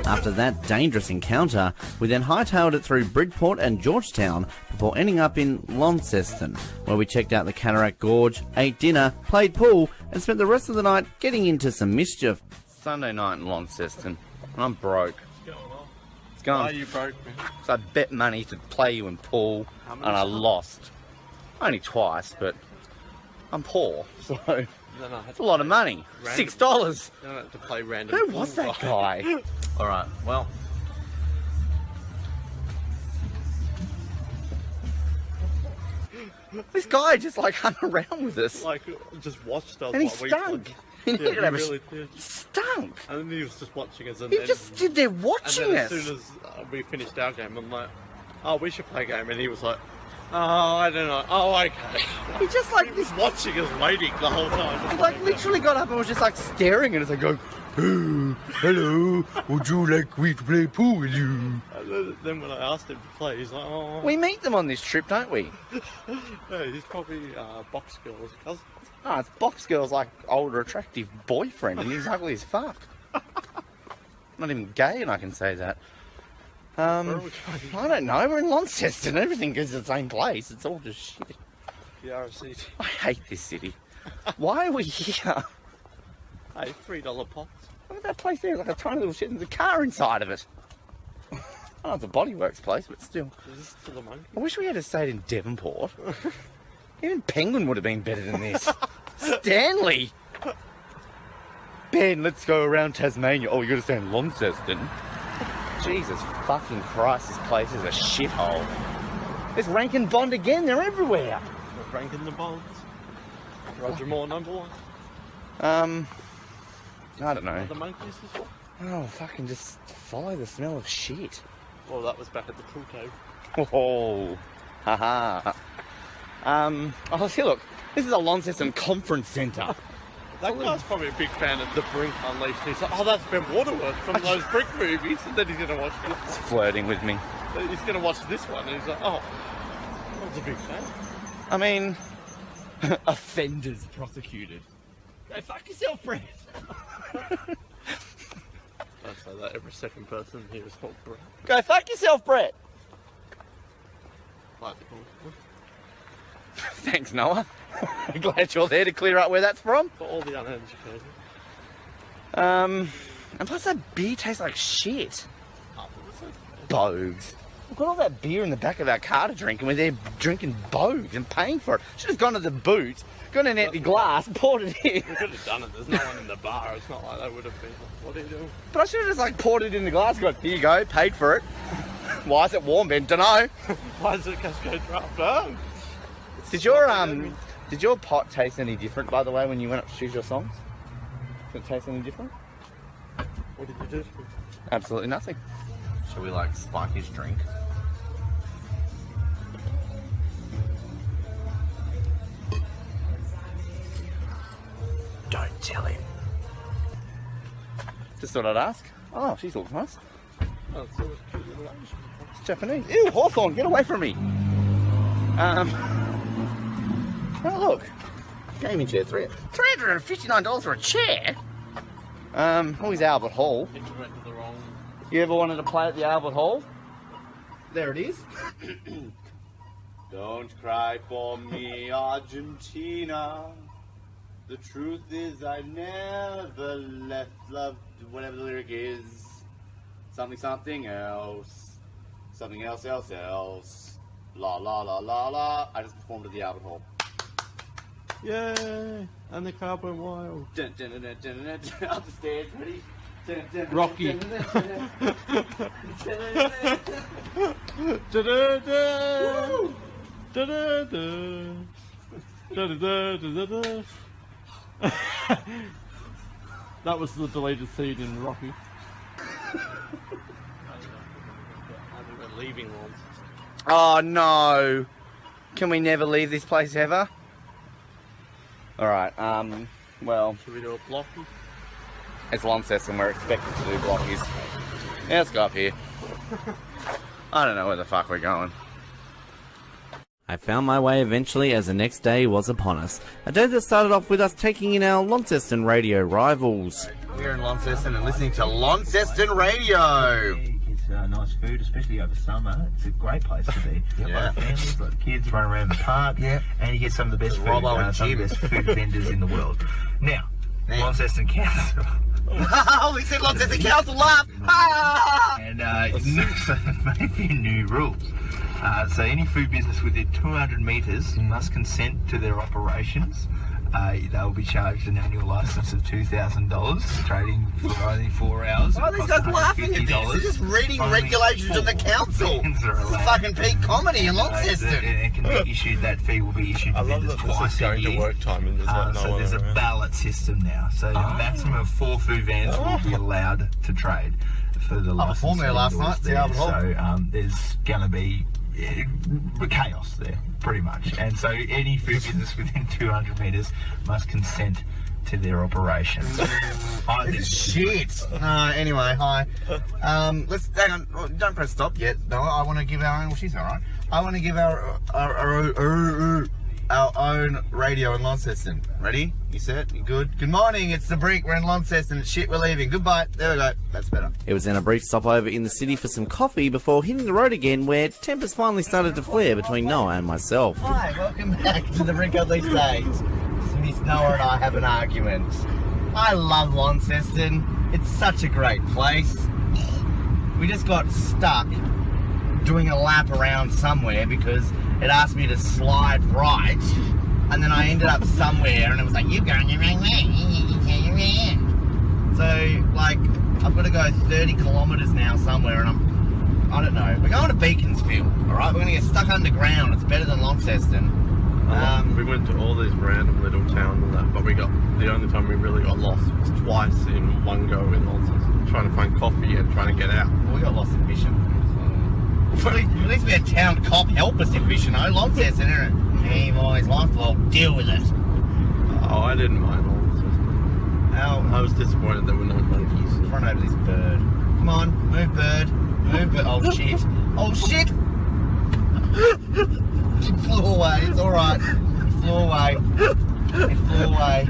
After that dangerous encounter, we then hightailed it through Bridport and Georgetown before ending up in Launceston, where we checked out the Cataract Gorge, ate dinner, played pool, and spent the rest of the night getting into some mischief. Sunday night in Launceston, and I'm broke. It's Why are going. you broke, man? So I bet money to play you in pool, How and many I times? lost. Only twice, but I'm poor, so No, it's a lot of money. Random. $6. You don't have to play random. Who was that guy? Alright, well. This guy just like hung around with us. Like, just watched us. And he while we stunk. played. He Yeah, didn't he have a really did. He stunk. And then he was just watching us, and He then, just stood there and watching then us. as soon as we finished our game, I'm like, "Oh, we should play a game," and he was like, "Oh, I don't know. Oh, okay." He just like He was watching us, waiting the whole time. he like literally got up and was just like staring at us and going, "Oh, hello, would you like me to play pool with you?" And then when I asked him to play, he's like, "Oh, We meet them on this trip, don't we? yeah, he's probably box girl's cousin." No, it's Box Girl's like older attractive boyfriend and he's ugly as fuck. Not even gay and I can say that. Where are we going? I don't know, we're in Launceston, everything goes to the same place, it's all just shit. The RCT. I hate this city. Why are we here? Hey, $3 pots. Look at that place there, like a tiny little shit and there's a car inside of it. Oh, it's a bodyworks place, but still. Is this to the monkey? I wish we had stayed in Devonport. Even Penguin would have been better than this. Stanley! Ben, let's go around Tasmania. Oh, you got to stay in Launceston. Jesus fucking Christ, this place is a shithole. There's Rank and Bond again, they're everywhere. Ranking the bonds. Roger Moore, #1. I don't know. The monkeys as well. Oh, fucking just follow the smell of shit. Well, that was back at the pool cave. Oh, haha. Oh, see, look, this is a Launceston Conference Centre. That guy's probably a big fan of the Brink Unleashed. He's like, oh, that's Ben Waterworth from those Brink movies. And then he's going to watch this. He's flirting with me. He's going to watch this one. And he's like, oh, I was a big fan. I mean, offenders prosecuted. Go fuck yourself, Brett. Don't say that. Every second person here is called Brink. Go fuck yourself, Brett. Like the pool. Thanks, Noah. Glad you're there to clear up where that's from. For all the uneducated. And plus that beer tastes like shit. Oh, what's it? Bogues. We've got all that beer in the back of our car to drink and we're there drinking Bogues and paying for it. Should have gone to the boot, got an empty glass, poured it in. We could have done it. There's no one in the bar. It's not like they would have been. What are you doing? But I should have just like poured it in the glass, got, here you go, paid for it. Why is it warm, Ben? Dunno. Why is it Cascade Draft? Oh. Did your pot taste any different, by the way, when you went up to choose your songs? Did it taste any different? What did you do? Absolutely nothing. Shall we like spike his drink? Don't tell him. Just thought I'd ask. Oh, she looks nice. Oh, it's always cute little Asian. It's Japanese. Ew, Hawthorne, get away from me. Oh look, gaming chair, $359 for a chair. Always Albert Hall. You went to the wrong. You ever wanted to play at the Albert Hall? There it is. Don't cry for me, Argentina. The truth is I never left love, whatever the lyric is. Something else. Something else. La la la la la. I just performed at the Albert Hall. Yay! And the crowd went wild. Dun, dun, dun, dun, dun, dun, dun, up the stairs, ready? Dun, dun, dun, Rocky. dun, dun, dun, dun, dun, dun. That was the deleted scene in Rocky. We're leaving once. Oh no! Can we never leave this place ever? Alright, well, Should we do a blocky? it's Launceston, we're expected to do blockies. Yeah, let's go up here. I don't know where the fuck we're going. I found my way eventually as the next day was upon us. A day that started off with us taking in our Launceston radio rivals. We're in Launceston and listening to Launceston Radio. It's nice food, especially over summer. It's a great place to be. You've got a lot of families, a lot of kids run around the park, and you get some of the best food, some of the best food vendors in the world. Now, Launceston Council. Oh, we said Launceston Council laugh! And so they've made a few new rules. So any food business within 200 metres must consent to their operations. They'll be charged an annual licence of $2,000, trading for only 4 hours. Oh, these guys laughing at this. They're just reading regulations of the council. This is fucking peak comedy in Launceston. It can be issued, that fee will be issued to vendors twice a year. To work time and there's no So one there's a around. ballot system now. So a maximum of 4 food vans will be allowed to trade for the licence. performed there last night, the Albert Hall. So there's going to be chaos there, pretty much. And so any food business within 200 metres must consent to their operations. This is shit. Anyway, hi. Let's hang on. Oh, don't press stop yet. No, I want to give our own. Well, she's all right. I want to give our own radio in Launceston. Ready? You set? You good? Good morning. It's the Brink. We're in Launceston. It's shit. We're leaving. Goodbye. There we go. That's better. It was then a brief stopover in the city for some coffee before hitting the road again, where tempers finally started to flare between Noah and myself. Hi, welcome back to the Brink Unleashed Days. Miss Noah and I have an argument. I love Launceston. It's such a great place. We just got stuck doing a lap around somewhere because it asked me to slide right, and then I ended up somewhere and it was like, you're going the wrong way. So, like, I've got to go 30 kilometres now somewhere, and I don't know. We're going to Beaconsfield, alright? We're going to get stuck underground. It's better than Launceston. We went to all these random little towns and that, but the only time we really got lost was twice in one go in Launceston, trying to find coffee and trying to get out. We got lost in Bishop. At least we had town cop help us in Bishop, no? Launceston, isn't it? Hey boys, lost, well, deal with it. Oh, I didn't mind Launceston. I was disappointed there were no monkeys. Run over this bird. Come on, move bird. Move bird. Oh shit. Oh shit! It flew away, it's alright. It flew away. It flew away.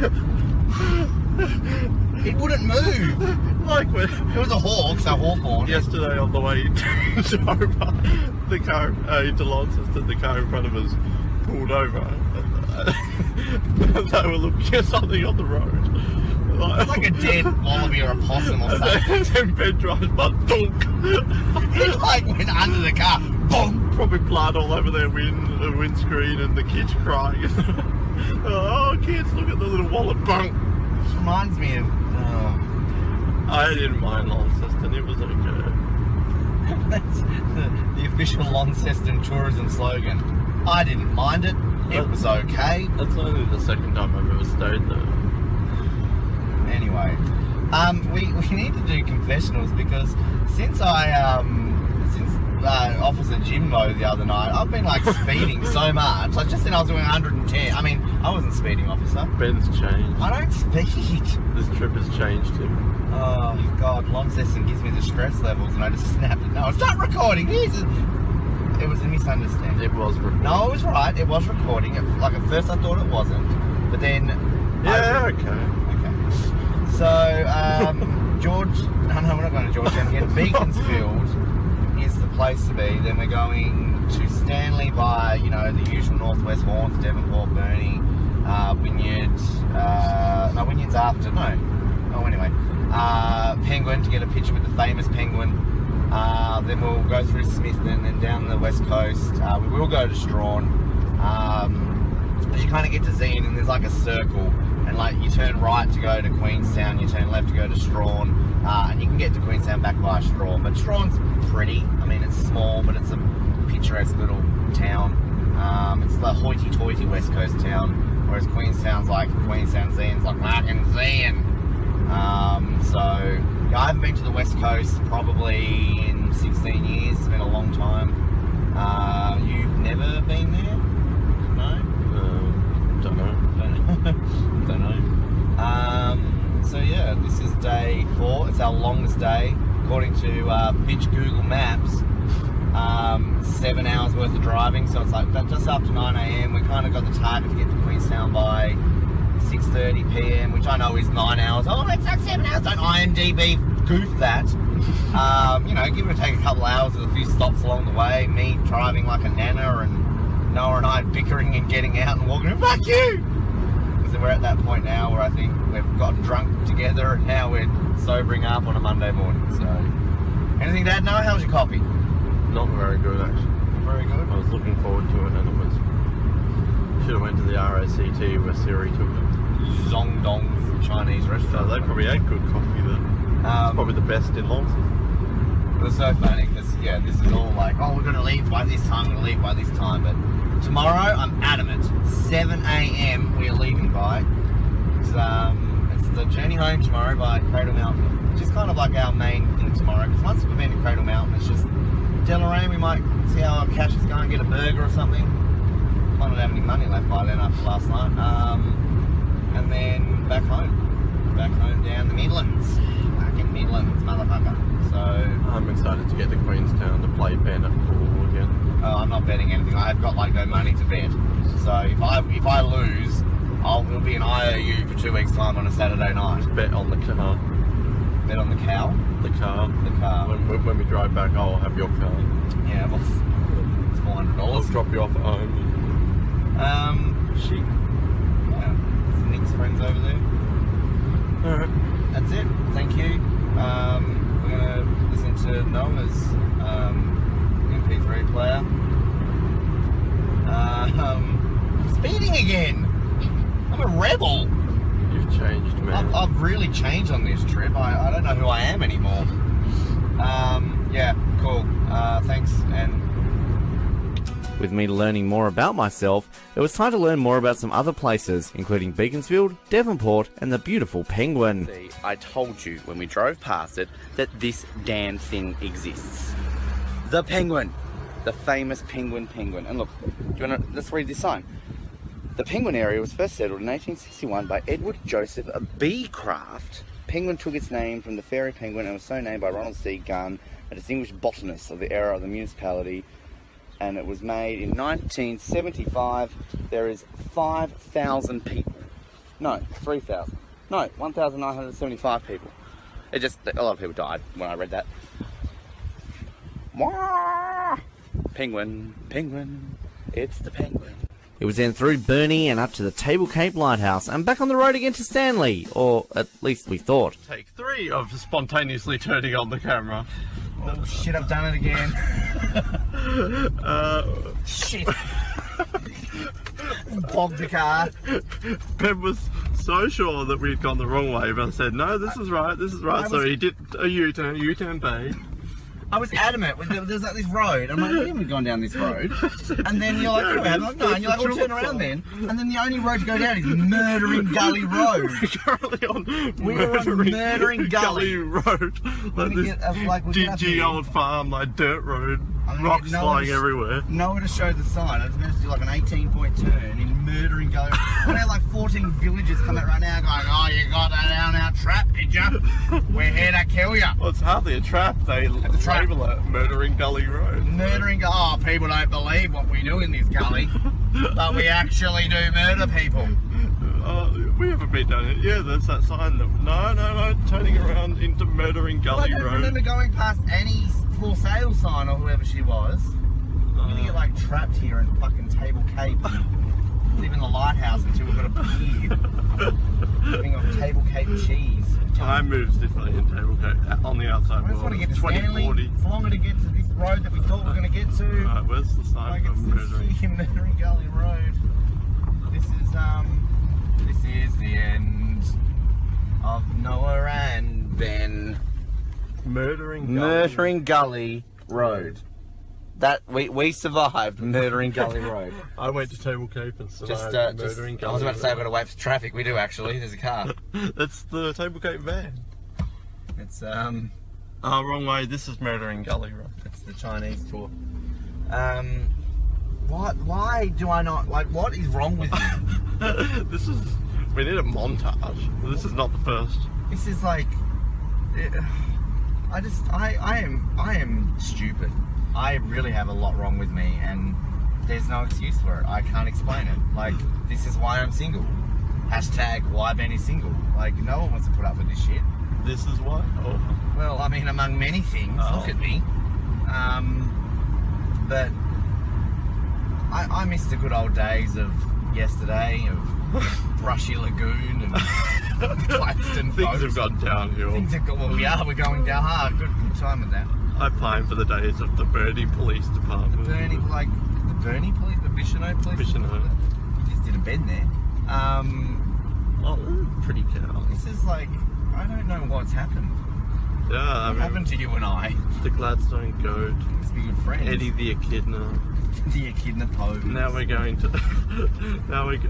It wouldn't move. Like when it was a hawk, so Hawthorne. Yesterday on the way to Hobart, the car into Launceston, the car in front of us pulled over. They were looking at something on the road. It's like a dead wallaby or a possum or something. And then Ben drives by, dunk. It like went under the car. Boom! Probably blood all over their windscreen, and the kids crying. Oh, kids, look at the little wallet. Bunk. This reminds me of. I didn't mind Launceston. It was okay. That's the official Launceston tourism slogan. I didn't mind it. It was okay. That's only the second time I've ever stayed there. Anyway, we need to do confessionals because since Officer Jimbo the other night, I've been like speeding so much. Like just then I was doing 110. I mean, I wasn't speeding, officer. Ben's changed. I don't speed. This trip has changed him. Oh God, Launceston gives me the stress levels, and I just snapped it. No, it's not recording. It was a misunderstanding. It was recording. No, it was right. It was recording. Like at first I thought it wasn't, but then. Yeah. Okay. So, George. No, we're not going to Georgetown again. Beaconsfield is the place to be. Then we're going to Stanley by, the usual Northwest Horns, Devonport, Burnie, Wynyard. No, Wynyard's after. No. Oh, anyway. Penguin to get a picture with the famous penguin. Then we'll go through Smithton, then down the west coast. We will go to Strawn. As you kind of get to Zeehan, and there's like a circle. And like you turn right to go to Queenstown, you turn left to go to Strawn, and you can get to Queenstown back via Strawn. But Strawn's pretty. I mean, it's small, but it's a picturesque little town. It's the hoity-toity West Coast town, whereas Queenstown's like Queenstown, Zeehan's like fucking Zeehan. So yeah, I haven't been to the West Coast probably in 16 years. It's been a long time. You've never been there? No? Don't know. Don't know. So yeah, this is day 4. It's our longest day, according to bitch Google Maps. 7 hours worth of driving, so it's like just after 9 a.m. We kind of got the target to get to Queenstown by 6:30 p.m., which I know is 9 hours. Oh, that's not 7 hours. Don't IMDb goof that. Give or take a couple hours with a few stops along the way. Me driving like a nana, and Noah and I bickering and getting out and walking. Fuck you! So we're at that point now where I think we've got drunk together and now we're sobering up on a Monday morning. So, anything to add, Noah? How was your coffee? Not very good, actually. Very good. I was looking forward to it, and it was. Should have went to the RACT where Siri took it. Zongdong's Chinese restaurant. They probably had good coffee there. It's probably the best in Launceston. It was so funny because this is all like, oh, we're going to leave by this time. We're going to leave by this time, but. Tomorrow, I'm adamant. 7 a.m. we are leaving by. It's the journey home tomorrow by Cradle Mountain, which is kind of like our main thing tomorrow. Because once we've been to Cradle Mountain, it's just Deloraine. We might see how our cash is going, get a burger or something. Might not have any money left by then after last night. And then back home down the Midlands. Fucking Midlands, motherfucker. So I'm excited to get to Queenstown to play Ben at pool again. I'm not betting anything. I've got like no money to bet. So if I lose, it'll be an IOU for 2 weeks' time on a Saturday night. Bet on the car. Bet on the cow? The car. The car. When we drive back, I'll have your car. Yeah, well, it's $400. I'll drop you off at home. Shit. Yeah. Some Nick's friends over there. Alright. That's it. Thank you. We're going to listen to Noah's MP3 player. Speeding again. I'm a rebel. You've changed, man. I've really changed on this trip. I don't know who I am anymore. Yeah, cool. Thanks. And With me learning more about myself, it was time to learn more about some other places, including Beaconsfield, Devonport, and the beautiful Penguin. See, I told you when we drove past it that this damn thing exists. The Penguin. The famous Penguin. And look, let's read this sign. The Penguin area was first settled in 1861 by Edward Joseph Beecraft. Penguin took its name from the fairy penguin and was so named by Ronald C. Gunn, a distinguished botanist of the era of the municipality. And it was made in 1975. There is 5,000 people. No, 3,000. No, 1,975 people. A lot of people died when I read that. Penguin, it's the Penguin. It was then through Burnie and up to the Table Cape Lighthouse and back on the road again to Stanley, or at least we thought. Take 3 of spontaneously turning on the camera. oh shit, I've done it again. Shit. Bogged the car. Ben was so sure that we'd gone the wrong way, but I said, no, this is right. So he did a U-turn B. I was adamant. There's like this road. I'm like, we haven't gone down this road. And then you're like, oh, I'm like, no. And you're like, we'll turn around then. And then the only road to go down is Murdering Gully Road. Currently on Murdering Gully Road. Like this dingy old farm, like dirt road. Rocks flying everywhere. Nowhere to show the sign. I was meant to do like an 18-point turn in Murdering Gully. We had like 14 villagers come out right now going, oh, you got that down our trap, did you? We're here to kill you. Well, it's hardly a trap. They label it Murdering Gully Road. Oh, people don't believe what we do in this gully. But we actually do murder people. We haven't been down it. Yeah, there's that sign that no, turning around into Murdering Gully Road. I remember going past Annie's for sale sign or whoever she was. We're gonna get like trapped here in fucking Table Cape and live in the lighthouse until we've got a beer. Living on Table Cape cheese. Time moves differently in Table Cape on the outside. I just want to get to Stanley. It's longer to get to this road that we thought we were going to get to. Right, where's the sign for Murdering Gully Road. This is the end of Noah and Ben. Murdering Gully Road. That we survived Murdering Gully Road. I went to Table Cape and survived Murdering Gully. I was about to say I've got to wait for traffic. We do actually. There's a car. That's the Table Cape van. It's Oh, wrong way. This is Murdering Gully Road. It's the Chinese tour. Why do I not like? What is wrong with me? We need a montage. This is not the first. This is like. I am stupid. I really have a lot wrong with me, and there's no excuse for it. I can't explain it. Like, this is why I'm single. Hashtag why Ben is single. Like, no one wants to put up with this shit. This is why? Oh. Well, I mean, among many things. Oh. Look at me. But I miss the good old days of yesterday, of Brushy Lagoon and Claxton. Things have gone downhill. We're going down hard. Good time with that. I pine for the days of the Burnie Police Department. The Burnie Police, the Bicheno Police. Bicheno. You just did a bed there. Pretty cow. This is like, I don't know what's happened. Yeah, what happened to you and I? The Gladstone Goat. Let's be good friends. Eddie the Echidna. The Echidna pose. Now we're going to. Now we've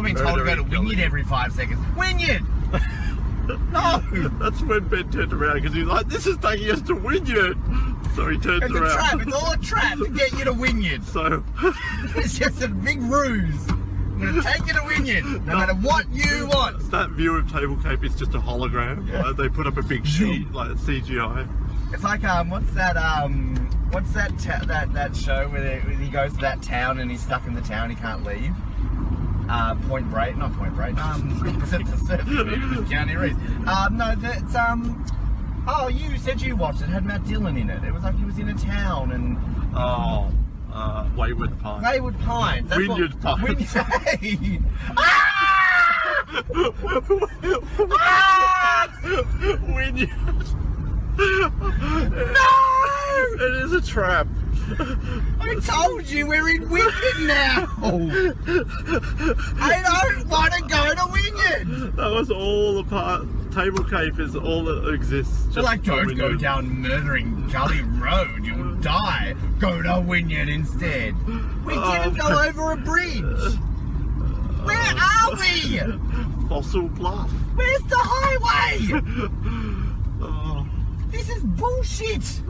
been told to go to Wynyard every 5 seconds. Wynyard! No! That's when Ben turned around because he's like, this is taking us to Wynyard. So he turns around. It's a trap. It's all a trap to get you to Wynyard. So it's just a big ruse. I'm going to take you to Wynyard, no matter what you want. That view of Table Cape is just a hologram. Yeah. Like, they put up a big sheet, like CGI. It's like what's that show where he goes to that town and he's stuck in the town, he can't leave. Point Break, not Point Break. It's a surf movie with Keanu Reeves. No, it's oh, you said you watched it. It had Matt Dillon in it. It was like he was in a town and. Wayward Pines. Wayward Pines. Wynyard Pines. Hey! Wynyard. No! It is a trap. I told you we're in Wynyard now. I don't want to go to Wynyard. That was all the part. Table Cape is all that exists. So like, don't go down Murdering Gully Road. You'll die. Go to Wynyard instead. We didn't go over a bridge. Where are we? Fossil Bluff. Where's the highway? Oh, This is bullshit.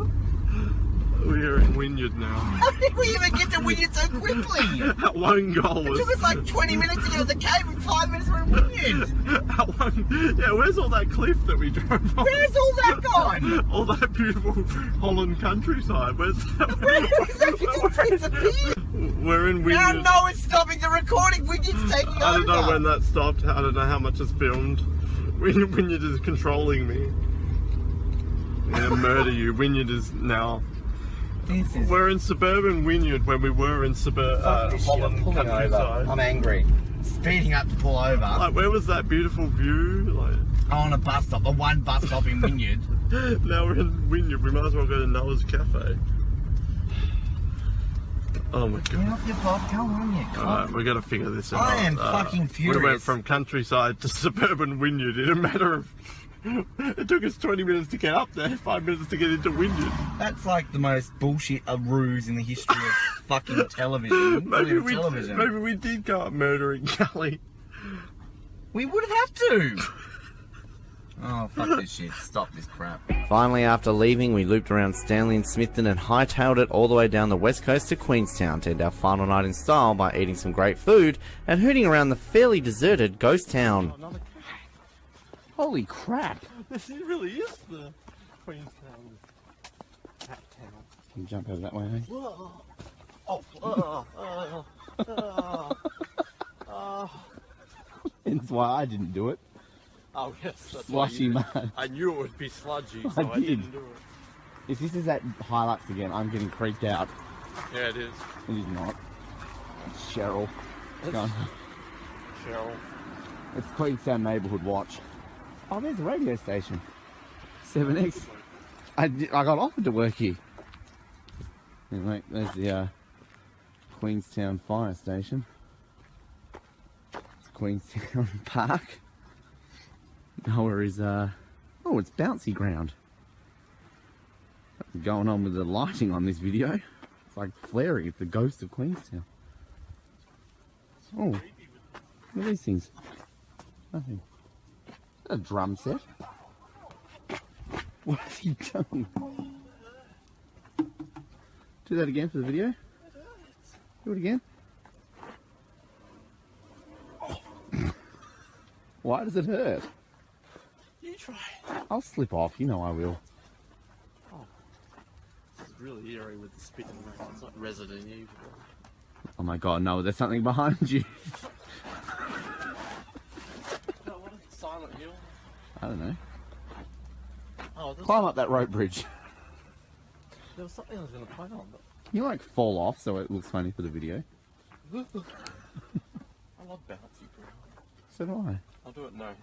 we're in Wynyard now. How did we even get to Wynyard so quickly? That one goal It was. took us like 20 minutes to get to the cave and 5 minutes we're in Wynyard. That one. Yeah, where's all that cliff that we drove on? Where's all that gone? All that beautiful Holland countryside. Where's that? Where is that? It just disappeared. We're in Now Wynyard. no, it's stopping the recording. Wynyard's taking over. I don't know when that stopped. I don't know how much is filmed. Wynyard is controlling me. I'm gonna murder you. Wynyard is now. This is We're in suburban Wynyard when we were in Holland countryside. I'm angry. Speeding up to pull over. Like, where was that beautiful view? Like, On a bus stop, the one bus stop in Wynyard. now we're in Wynyard. We might as well go to Noah's Cafe. Oh my Get god. off your butt, come on, you Alright, cock. we gotta figure this out. I am fucking furious. We went from countryside to suburban Wynyard in a matter of. It took us 20 minutes to get up there, 5 minutes to get into Wynyard. That's like the most bullshit ruse in the history of fucking television. Maybe television. we did go up Murdering Gully. We would have had to. Oh, fuck this shit. Stop this crap. Finally, after leaving, we looped around Stanley and Smithton and hightailed it all the way down the west coast to Queenstown to end our final night in style by eating some great food and hooting around the fairly deserted ghost town. Holy crap! This really is the Queenstown cat town. Can you jump over that way, hey? That's why I didn't do it. Oh yes, that's Slushy mud. I knew it would be sludgy, I so I did. didn't do it. If this is at Hilux again, I'm getting creeped out. Yeah, it is. It is not. It's Cheryl. Go on. Cheryl. It's Queenstown Neighbourhood Watch. Oh, there's a radio station. 7X. I got offered to work here. Anyway, there's the Queenstown Fire Station. It's Queenstown Park. Noah is, oh, it's bouncy ground. What's going on with the lighting on this video? It's like flaring. It's the ghost of Queenstown. Oh, look at these things. Nothing. A drum set. What has he done? Do that again for the video. Do it again. Why does it hurt? You try. I'll slip off. You know I will. This is really eerie with the spitting rain. It's like Resident Evil. Oh my god, no, there's something behind you. No, what is Silent Hill? I don't know. Oh, there's Climb up that rope bridge. there was something I was going to play on, but You like fall off so it looks funny for the video. I love bouncy ground. So do I. I'll do it no hand.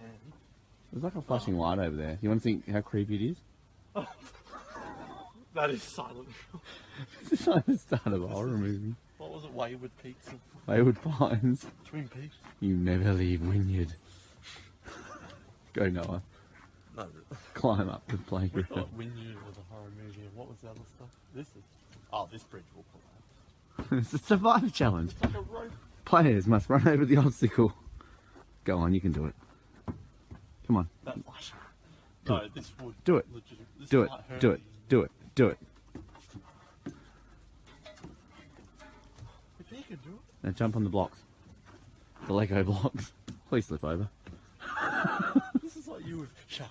There's like a flashing light over there. You want to see how creepy it is? That is Silent Hill. This is like the start of a horror movie. What was it? Wayward Peaks and Wayward Pines. Twin Peaks? You never leave Wynyard. Go, Noah. No, Climb up the we playground. thought Wynyard was a horror movie, and what was the other stuff? This is. Oh, this bridge will pull out. It's a survival challenge. It's like a rope. Players must run over the obstacle. Go on, you can do it. Come on. That flash. No, this would. Do it. Legit, this Do it. might hurt Do it. me. Do it. Do it. If you could do it. Now jump on the blocks. The Lego blocks. Please slip over. This is like you with shark.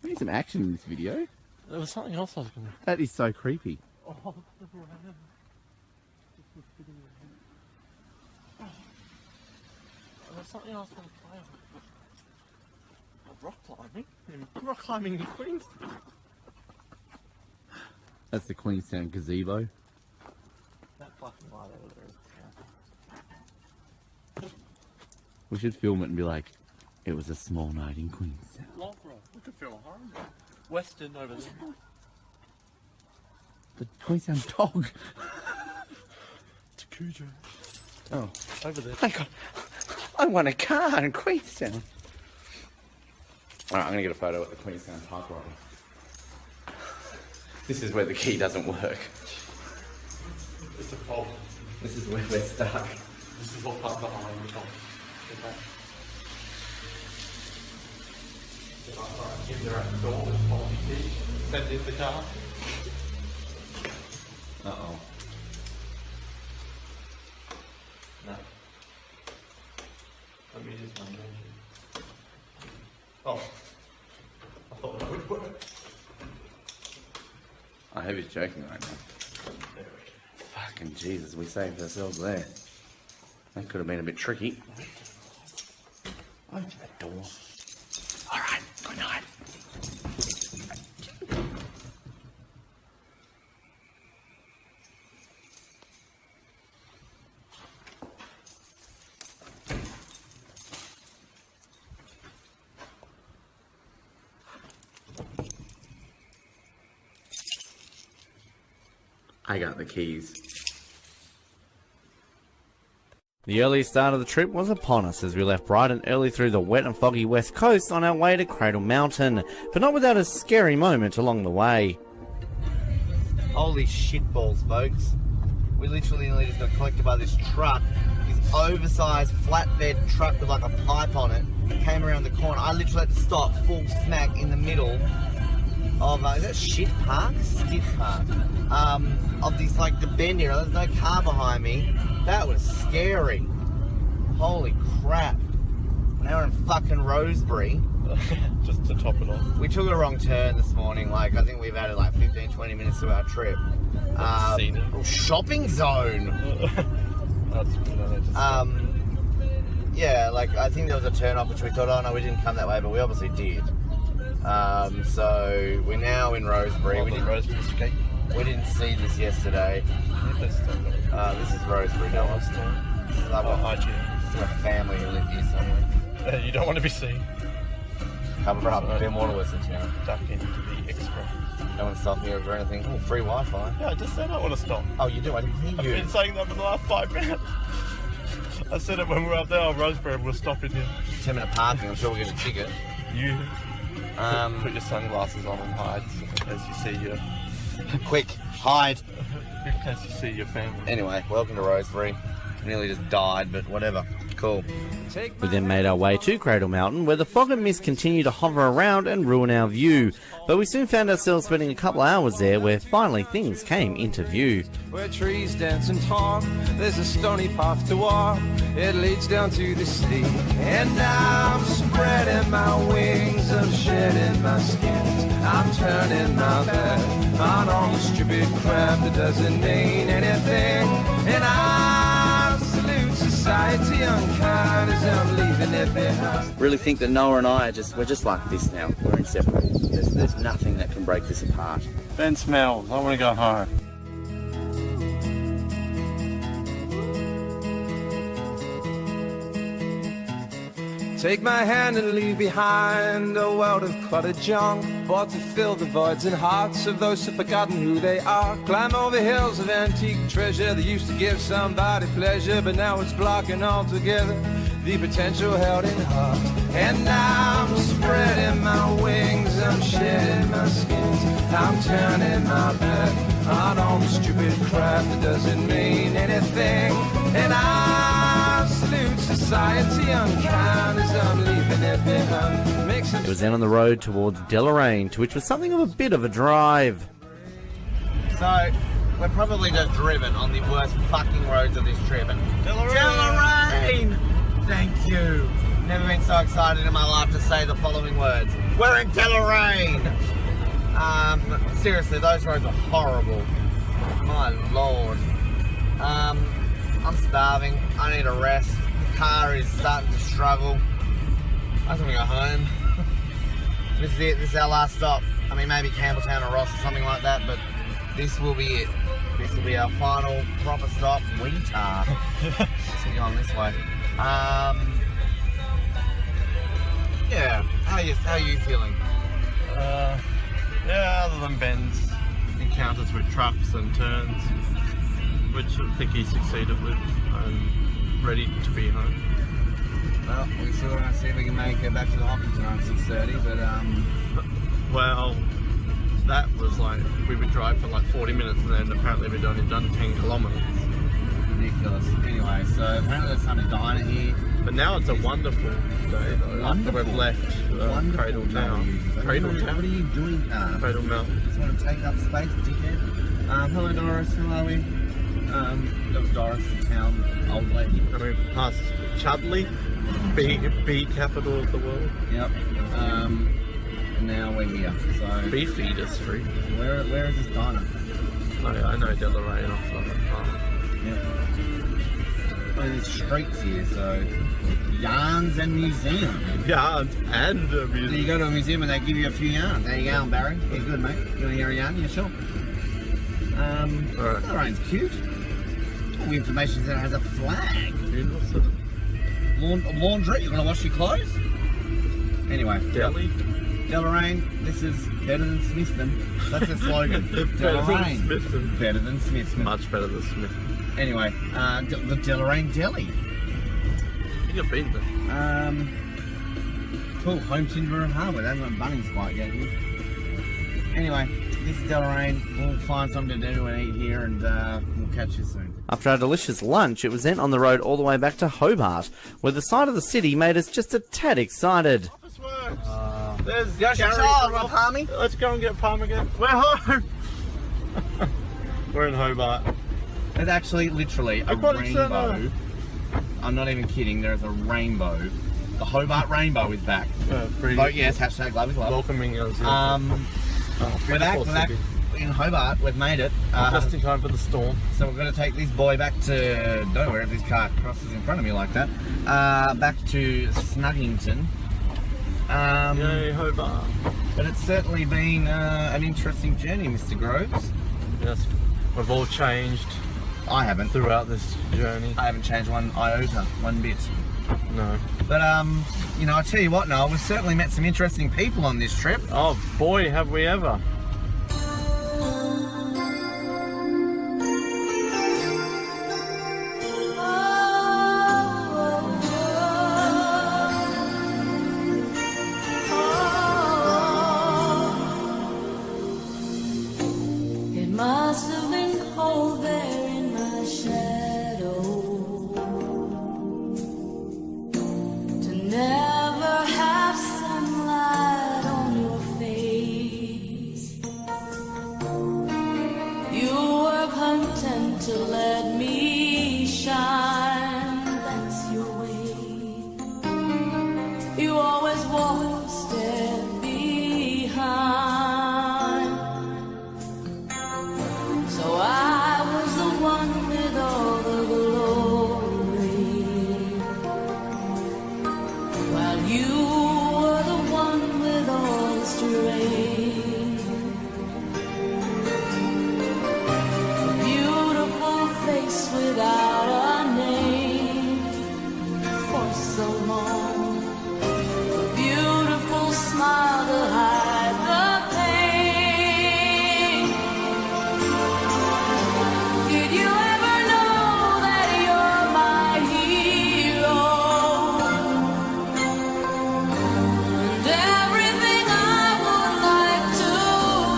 We need some action in this video. There was something else I was going to. That is so creepy. Oh, the rain. Just was fitting in. There was something else I was going to play on. Rock climbing? Rock climbing in Queenstown. That's the Queenstown gazebo. That fucking light over there. We should film it and be like, it was a small night in Queenstown. Log rock. We could film a horror movie. Western over there. The Queenstown dog. It's a Cujo. Oh, Over there. I want a car in Queenstown. Alright, I'm gonna get a photo at the Queenstown Park Road. This is where the key doesn't work. It's a fault. This is where we're stuck. This is what part behind the top. Okay. Alright, give their own door, there's faulty key. Send in the car. Uh-oh. No. Let me use my magic. Oh. I thought that would work. I hope he's joking right now. There we go. Fucking Jesus, we saved ourselves there. That could have been a bit tricky. Open the door. Alright, good night. I got the keys. The early start of the trip was upon us as we left bright and early through the wet and foggy west coast on our way to Cradle Mountain, but not without a scary moment along the way. Holy shitballs, folks. We literally nearly just got collected by this truck. This oversized flatbed truck with like a pipe on it. Came around the corner. I literally had to stop full smack in the middle of, is that Shit Park? Skid Park. Of this, like, the bend here. There's no car behind me. That was scary. Holy crap. Now we're in fucking Rosebery. Just to top it off. We took a wrong turn this morning. Like, I think we've added like 15, 20 minutes to our trip. Shopping zone. That's good. Yeah, like, I think there was a turn off which we thought, oh no, we didn't come that way, but we obviously did. So we're now in Rosebery. We didn't see this yesterday. This is Rosebery, no one's I've a family who live here somewhere. You don't want to be seen. Cover up, a bit more to us in town. Duck into the express. Don't want to stop here or anything. Oh, free Wi-Fi. Yeah, I just said I want to stop. Oh, you do? I didn't hear you. I've been saying that for the last 5 minutes. I said it when we were up there on Rosebery, we'll stop in here. 10-minute parking, I'm sure we'll get a ticket. You put your sunglasses on and hide in case you see your... Quick, hide. In case you see your family. Anyway, welcome to Rosebery. Nearly just died, but whatever. Cool. We then made our way to Cradle Mountain, where the fog and mist continued to hover around and ruin our view. But we soon found ourselves spending a couple hours there, where finally things came into view. Where trees dance and talk, there's a stony path to walk. It leads down to the sea. And I'm spreading my wings, I'm shedding my skins. I'm turning my back on all the stupid crap that doesn't mean anything. And I salute society unkind as I'm leaving it behind. Really think that Noah and I we're just like this now. We're inseparable. There's nothing that can break this apart. Ben smells. I want to go home. Take my hand and leave behind a world of cluttered junk, bought to fill the voids and hearts of those who've forgotten who they are. Climb over hills of antique treasure that used to give somebody pleasure, but now it's blocking altogether the potential held in heart. And now I'm spreading my wings, I'm shedding my skins, I'm turning my back on all the stupid crap that doesn't mean anything. And I salute society unkind as I'm leaving it behind. It was then on the road towards Deloraine, to which was something of a bit of a drive. So, we're probably just driven on the worst fucking roads of this trip. And Deloraine! Thank you. Never been so excited in my life to say the following words. We're in Deloraine! Seriously, those roads are horrible. My lord. I'm starving. I need a rest. The car is starting to struggle. I just want to go home. This is it. This is our last stop. I mean, maybe Campbelltown or Ross or something like that, but this will be it. This will be our final proper stop. Weetar. Let's go on this way. Yeah. How are you feeling? Yeah, other than Ben's encounters with trucks and turns, which I think he succeeded with. I'm ready to be home. Well, we still want to see if we can make it back to the hockey tonight at 6:30, but Well, that was like, we would drive for like 40 minutes and then apparently we'd only done 10 kilometres. ridiculous. Anyway, so apparently there's some diner here. But now it's a wonderful day though, after we've left Cradle Town. Cradle Town? What are you doing? Cradle Mountain. Just want to take up space, dickhead. Hello Doris, how are we? That was Doris, the town old lady. I mean, past Chudley, bee capital of the world. Yep. And now we're here. So Beefeater Street. Where is this diner? I know Deloraine off the farm. Yep. Well, there's streets here, so yarns and museum. Yarns and a museum. So you go to a museum and they give you a few yarns. There you go, Barry. Yeah, good, mate. You want to hear a yarn? Yeah, sure. Alright. Deloraine's cute. All the information there has a flag. Laundry, you're going to wash your clothes? Anyway. Deli. Deloraine, this is better than Smithton. That's the slogan. Deloraine. Better than Smithton. Much better than Smithton. Anyway, the Deloraine Deli. I think I've been there. Cool, home timber and hardware. They haven't got Bunnings quite yet here. Anyway, this is Deloraine. We'll find something to do and eat here and we'll catch you soon. After our delicious lunch, it was then on the road all the way back to Hobart, where the sight of the city made us just a tad excited. Office works. There's Yoshi Gary Child, from- want Palmy? Let's go and get Palm again. We're home. We're in Hobart. There's actually literally a Aquatic rainbow. Centre. I'm not even kidding, there's a rainbow. The Hobart rainbow is back. Vote yes, hashtag love is love. Welcoming us. We're back in Hobart, we've made it. Just in time for the storm. So we're going to take this boy back to nowhere if this car crosses in front of me like that. Back to Snuggington. Yay, Hobart. But it's certainly been an interesting journey, Mr. Groves. Yes, we've all changed I haven't. throughout this journey. I haven't changed one iota, one bit. No. But, you know, I tell you what, Noel, we've certainly met some interesting people on this trip. Oh boy, have we ever. It must have been cold there in my shadow to never have sunlight on your face. You were content to let me shine, that's your way. You always walk a step behind. So I was the one with all the glory, while you were the one with all the strength. A beautiful face without a name for so long. A beautiful smile to hide the pain. Did you ever know that you're my hero? And everything I would like to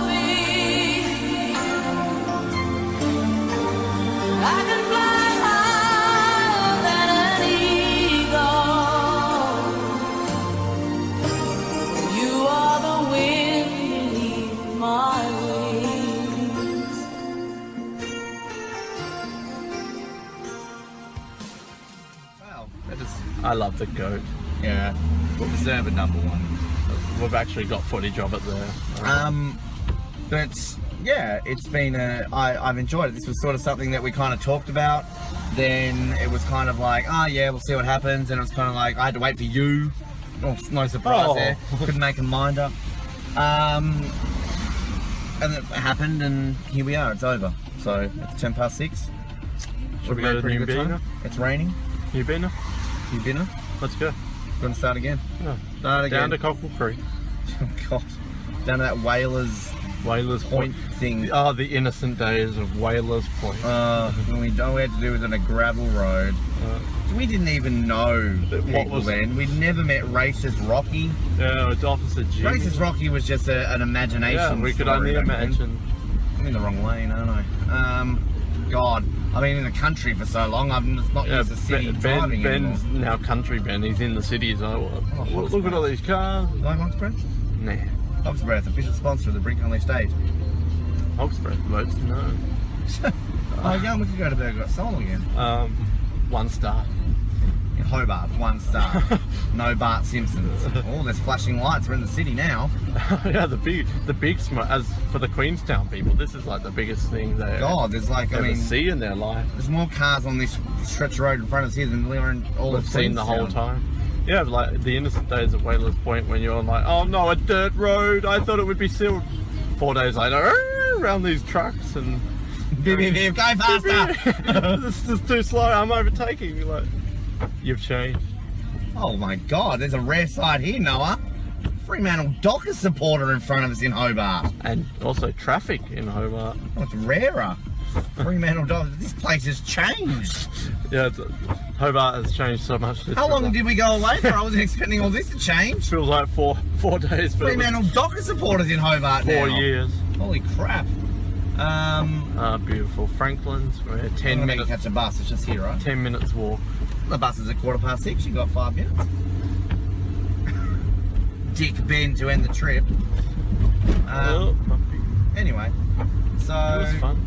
be. I can fly higher than an eagle. You are the wind beneath my wings. Wow, that is, I love the goat. yeah, we'll deserve a number one. We've actually got footage of it there. But yeah, it's been I've enjoyed it. This was sort of something that we kind of talked about. Then it was kind of like, oh yeah, we'll see what happens. And it was kind of like I had to wait for you. Oh, no surprise there. Couldn't make a mind up. And it happened, and here we are. It's over. So it's 6:10. Should we go to Pretty New good time. Bena? It's raining. New Bena? You dinner? Let's go. Going to start again? Yeah. Start again. Down to Cockle Creek. Oh God. Down to that whaler's Whalers Point. thing. Oh, the innocent days of Whalers Point. When we had to do it on a gravel road. We didn't even know people then. We'd never met racist Rocky. Yeah, it's Officer G. Racist Rocky was just an imagination. Yeah, we could story only back then. imagine. I'm in the wrong lane, aren't I? God, I've been in the country for so long. I'm just not used to city driving Ben's anymore. now country Ben. He's in the city. So look at all these cars. Like Hog's Breath? Nah. Hog's Breath, official sponsor of the Brink Unleashed stage. Hog's Breath votes no. Oh yeah, we could go to Burger Soul again. 1 star. In Hobart, 1 star. No Bart Simpsons. Oh, there's flashing lights. We're in the city now. Yeah, the big smoke. As for the Queenstown people, this is like the biggest thing they there's like, I ever mean, see in their life. There's more cars on this stretch of road in front of us here than we were in all We've of seen the whole Queenstown. time. Yeah, but like the innocent days of Whalers Point when you're like, oh no, a dirt road. I thought it would be sealed. 4 days later, around these trucks and Beep, beep, beep, go faster! This is too slow. I'm overtaking. Like, you've changed. Oh my God, there's a rare sight here, Noah. Fremantle Dockers supporter in front of us in Hobart. And also traffic in Hobart. Oh, it's rarer. Fremantle Dockers. This place has changed. Yeah, Hobart has changed so much. How long did we go away for? I wasn't expecting all this to change. Feels like four days. But Fremantle Dockers supporters in Hobart now. 4 years. Holy crap. Beautiful. Franklin's. We're 10 minutes. Catch a bus. It's just here, right? 10 minutes walk. The bus is at 6:15. You got 5 minutes. Dick Ben to end the trip. Anyway, so it was fun.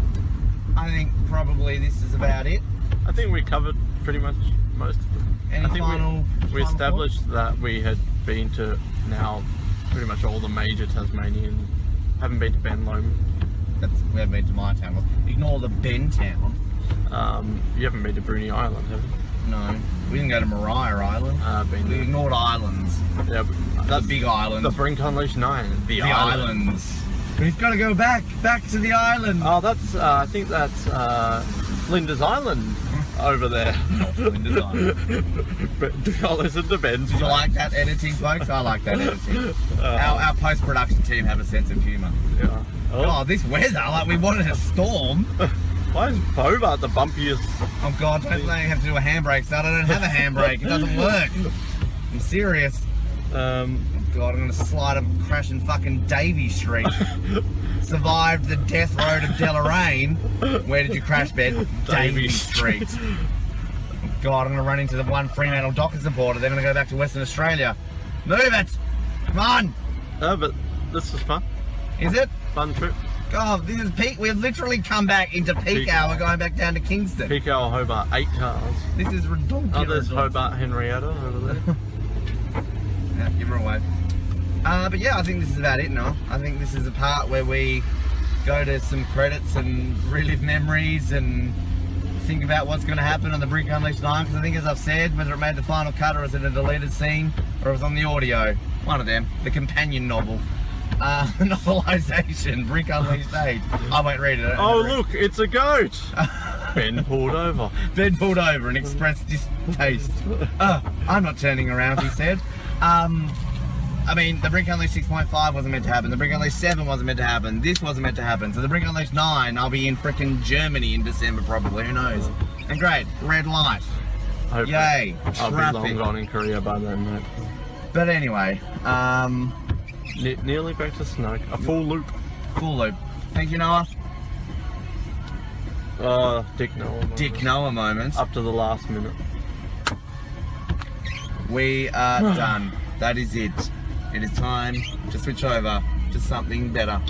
I think probably this is about it. I think we covered pretty much most of them. Any I think final we established that we had been to now pretty much all the major Tasmanian. Haven't been to Ben Lomond. We haven't been to my town. Ignore the Ben town. You haven't been to Bruny Island, have you? No, we didn't go to Mariah Island. Been We there. ignored islands. Yeah, but That's the big island. The Brink Unleashed 9. The islands. We've got to go back to the island. Oh, that's I think that's Flinders Island over there. Not Flinders Island. But I'll listen to Ben's. Do you like that editing, folks? I like that editing. Our post-production team have a sense of humour. Yeah. Oh, this weather, like we wanted a storm. Why is Hobart the bumpiest? Oh God, don't they have to do a handbrake start? I don't have a handbrake. It doesn't work. I'm serious. Oh God, I'm gonna slide and crash in fucking Davy Street. Survived the death road of Deloraine. Where did you crash, Ben? Davy Street. Oh God, I'm gonna run into the one Fremantle Dockers supporter. They're gonna go back to Western Australia. Move it! Come on! No, but this was fun. Is it? Fun trip. God, this is peak. We've literally come back into peak hour, going back down to Kingston. Peak hour Hobart, 8 cars. This is ridiculous. Oh, there's Hobart Henrietta over there. Yeah, give her away. But yeah, I think this is about it now. I think this is the part where we go to some credits and relive memories and think about what's going to happen on the Brink Unleashed 9. Because I think, as I've said, whether it made the final cut or was in a deleted scene or it was on the audio, one of them, the companion novel. Novelisation, Brink Unleashed 8. I won't read it. Oh, look, it's a goat. Ben pulled over. Ben pulled over and expressed distaste. I'm not turning around, he said. I mean, the Brink Unleashed 6.5 wasn't meant to happen. The Brink Unleashed 7 wasn't meant to happen. This wasn't meant to happen. So the Brink Unleashed 9, I'll be in frickin' Germany in December probably. Who knows? And great, red light. Hopefully. Yay, I'll traffic. be long gone in Korea by then, mate. But anyway, nearly back to Snoke. A full loop. Full loop. Thank you, Noah. Dick Noah moment. Dick Noah moment. Up to the last minute. We are done. That is it. It is time to switch over to something better.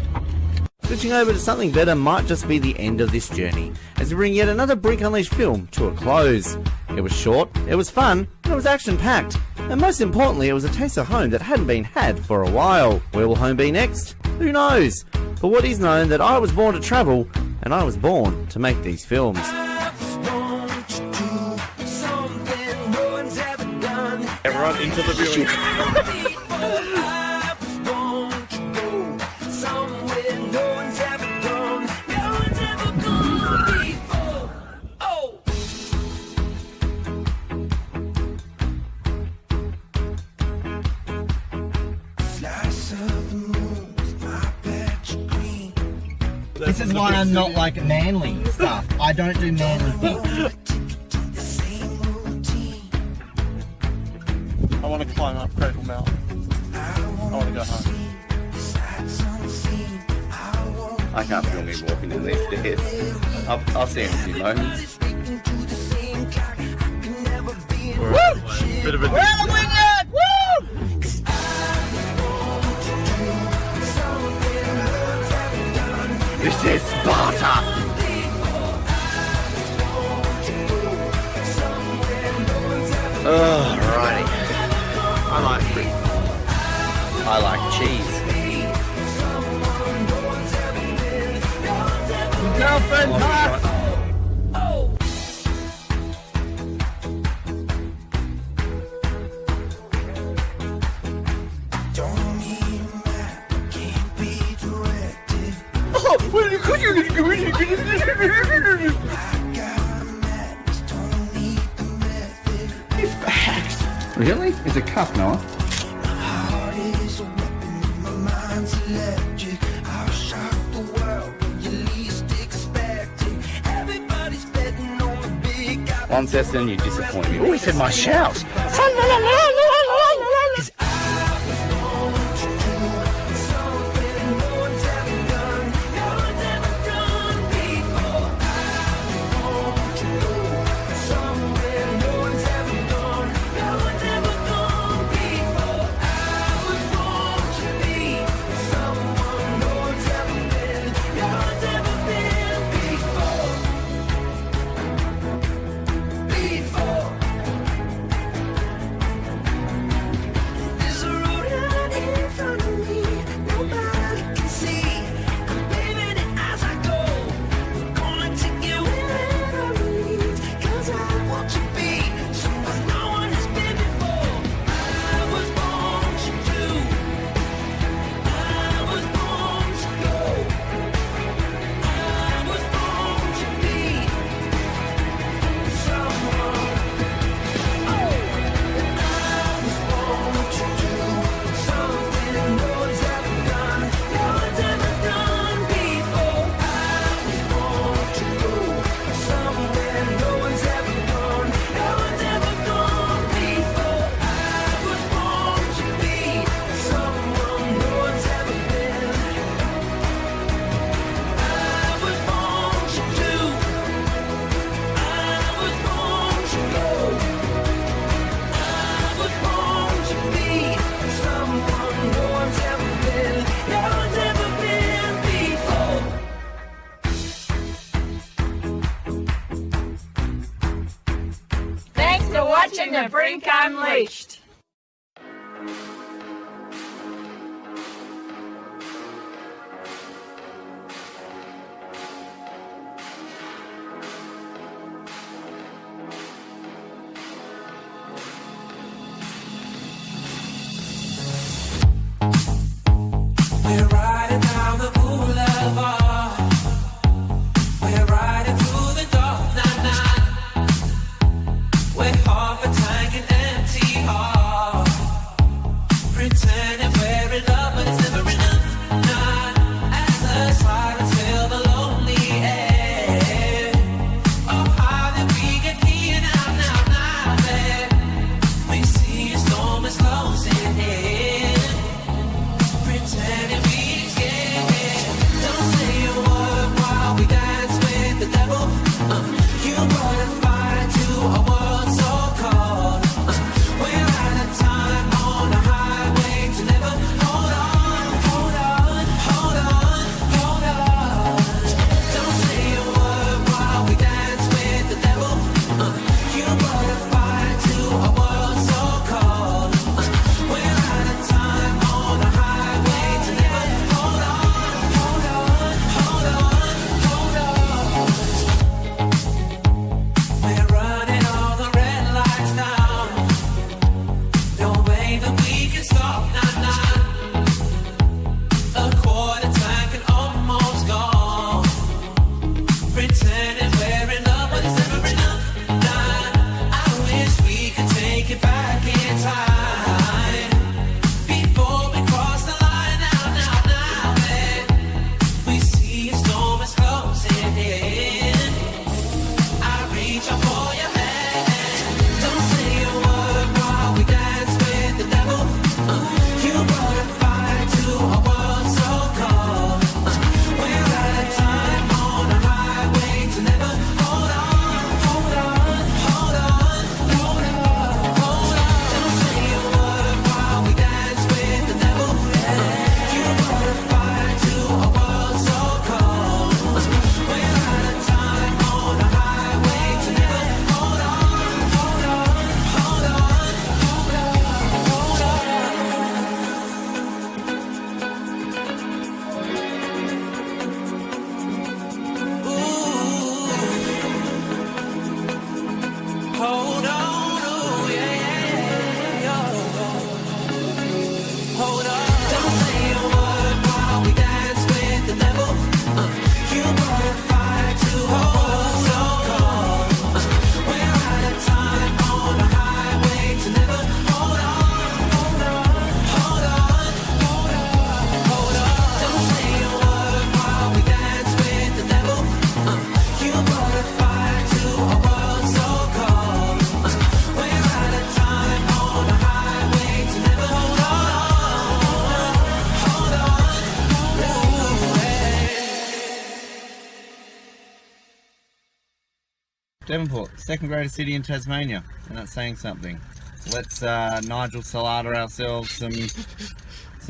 Switching over to something better might just be the end of this journey, as we bring yet another Brink Unleashed film to a close. It was short, it was fun, and it was action-packed. And most importantly, it was a taste of home that hadn't been had for a while. Where will home be next? Who knows? But what is known that I was born to travel, and I was born to make these films. Everyone into the viewing. Slice of the moon with my patch of green. This is why I'm not like manly stuff. I don't do manly things. I want to climb up Cradle Mountain. I want to go home. I can't feel me walking in these stairs. I'll see in a few moments. Woo! Bit of a This is Sparta! Alrighty. I like Brink. I like cheese. Girlfriend, Really? It's a cup, Noah. One Ceston, you disappoint me. Oh, he said my shouts. watching the Brink Unleashed. We're riding down the boulevard. We're riding through the dark night. We're half a tank and empty heart. Pretending we're in love, but it's never enough. Not as the silence fill the lonely air. Oh, how did we get here now there? We see a storm is closing in. Pretending we scared. Don't say a word while we dance with the devil. You brought a fire to a world so cold. We're out of time on a highway to never. Hold on, hold on, hold on, hold on. Don't say a word while we dance with the devil. You brought a fire to a world so cold. We're out of time on a highway to never. Hold on, hold on, hold on, hold on. We're running on Devonport, second greatest city in Tasmania, and that's saying something. Let's Nigel Salada ourselves some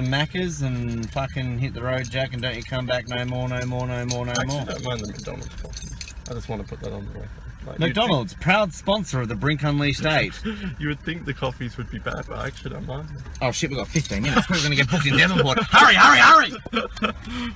Maccas and fucking hit the road, Jack, and don't you come back no more, no more, no more, no I more. actually don't mind the McDonald's coffee. I just want to put that on the record. Like, McDonald's, proud sponsor of the Brink Unleashed 8. You would think the coffees would be bad, but I actually don't mind them. Oh shit, we've got 15 minutes. We're going to get booked in Devonport. Hurry, hurry, hurry!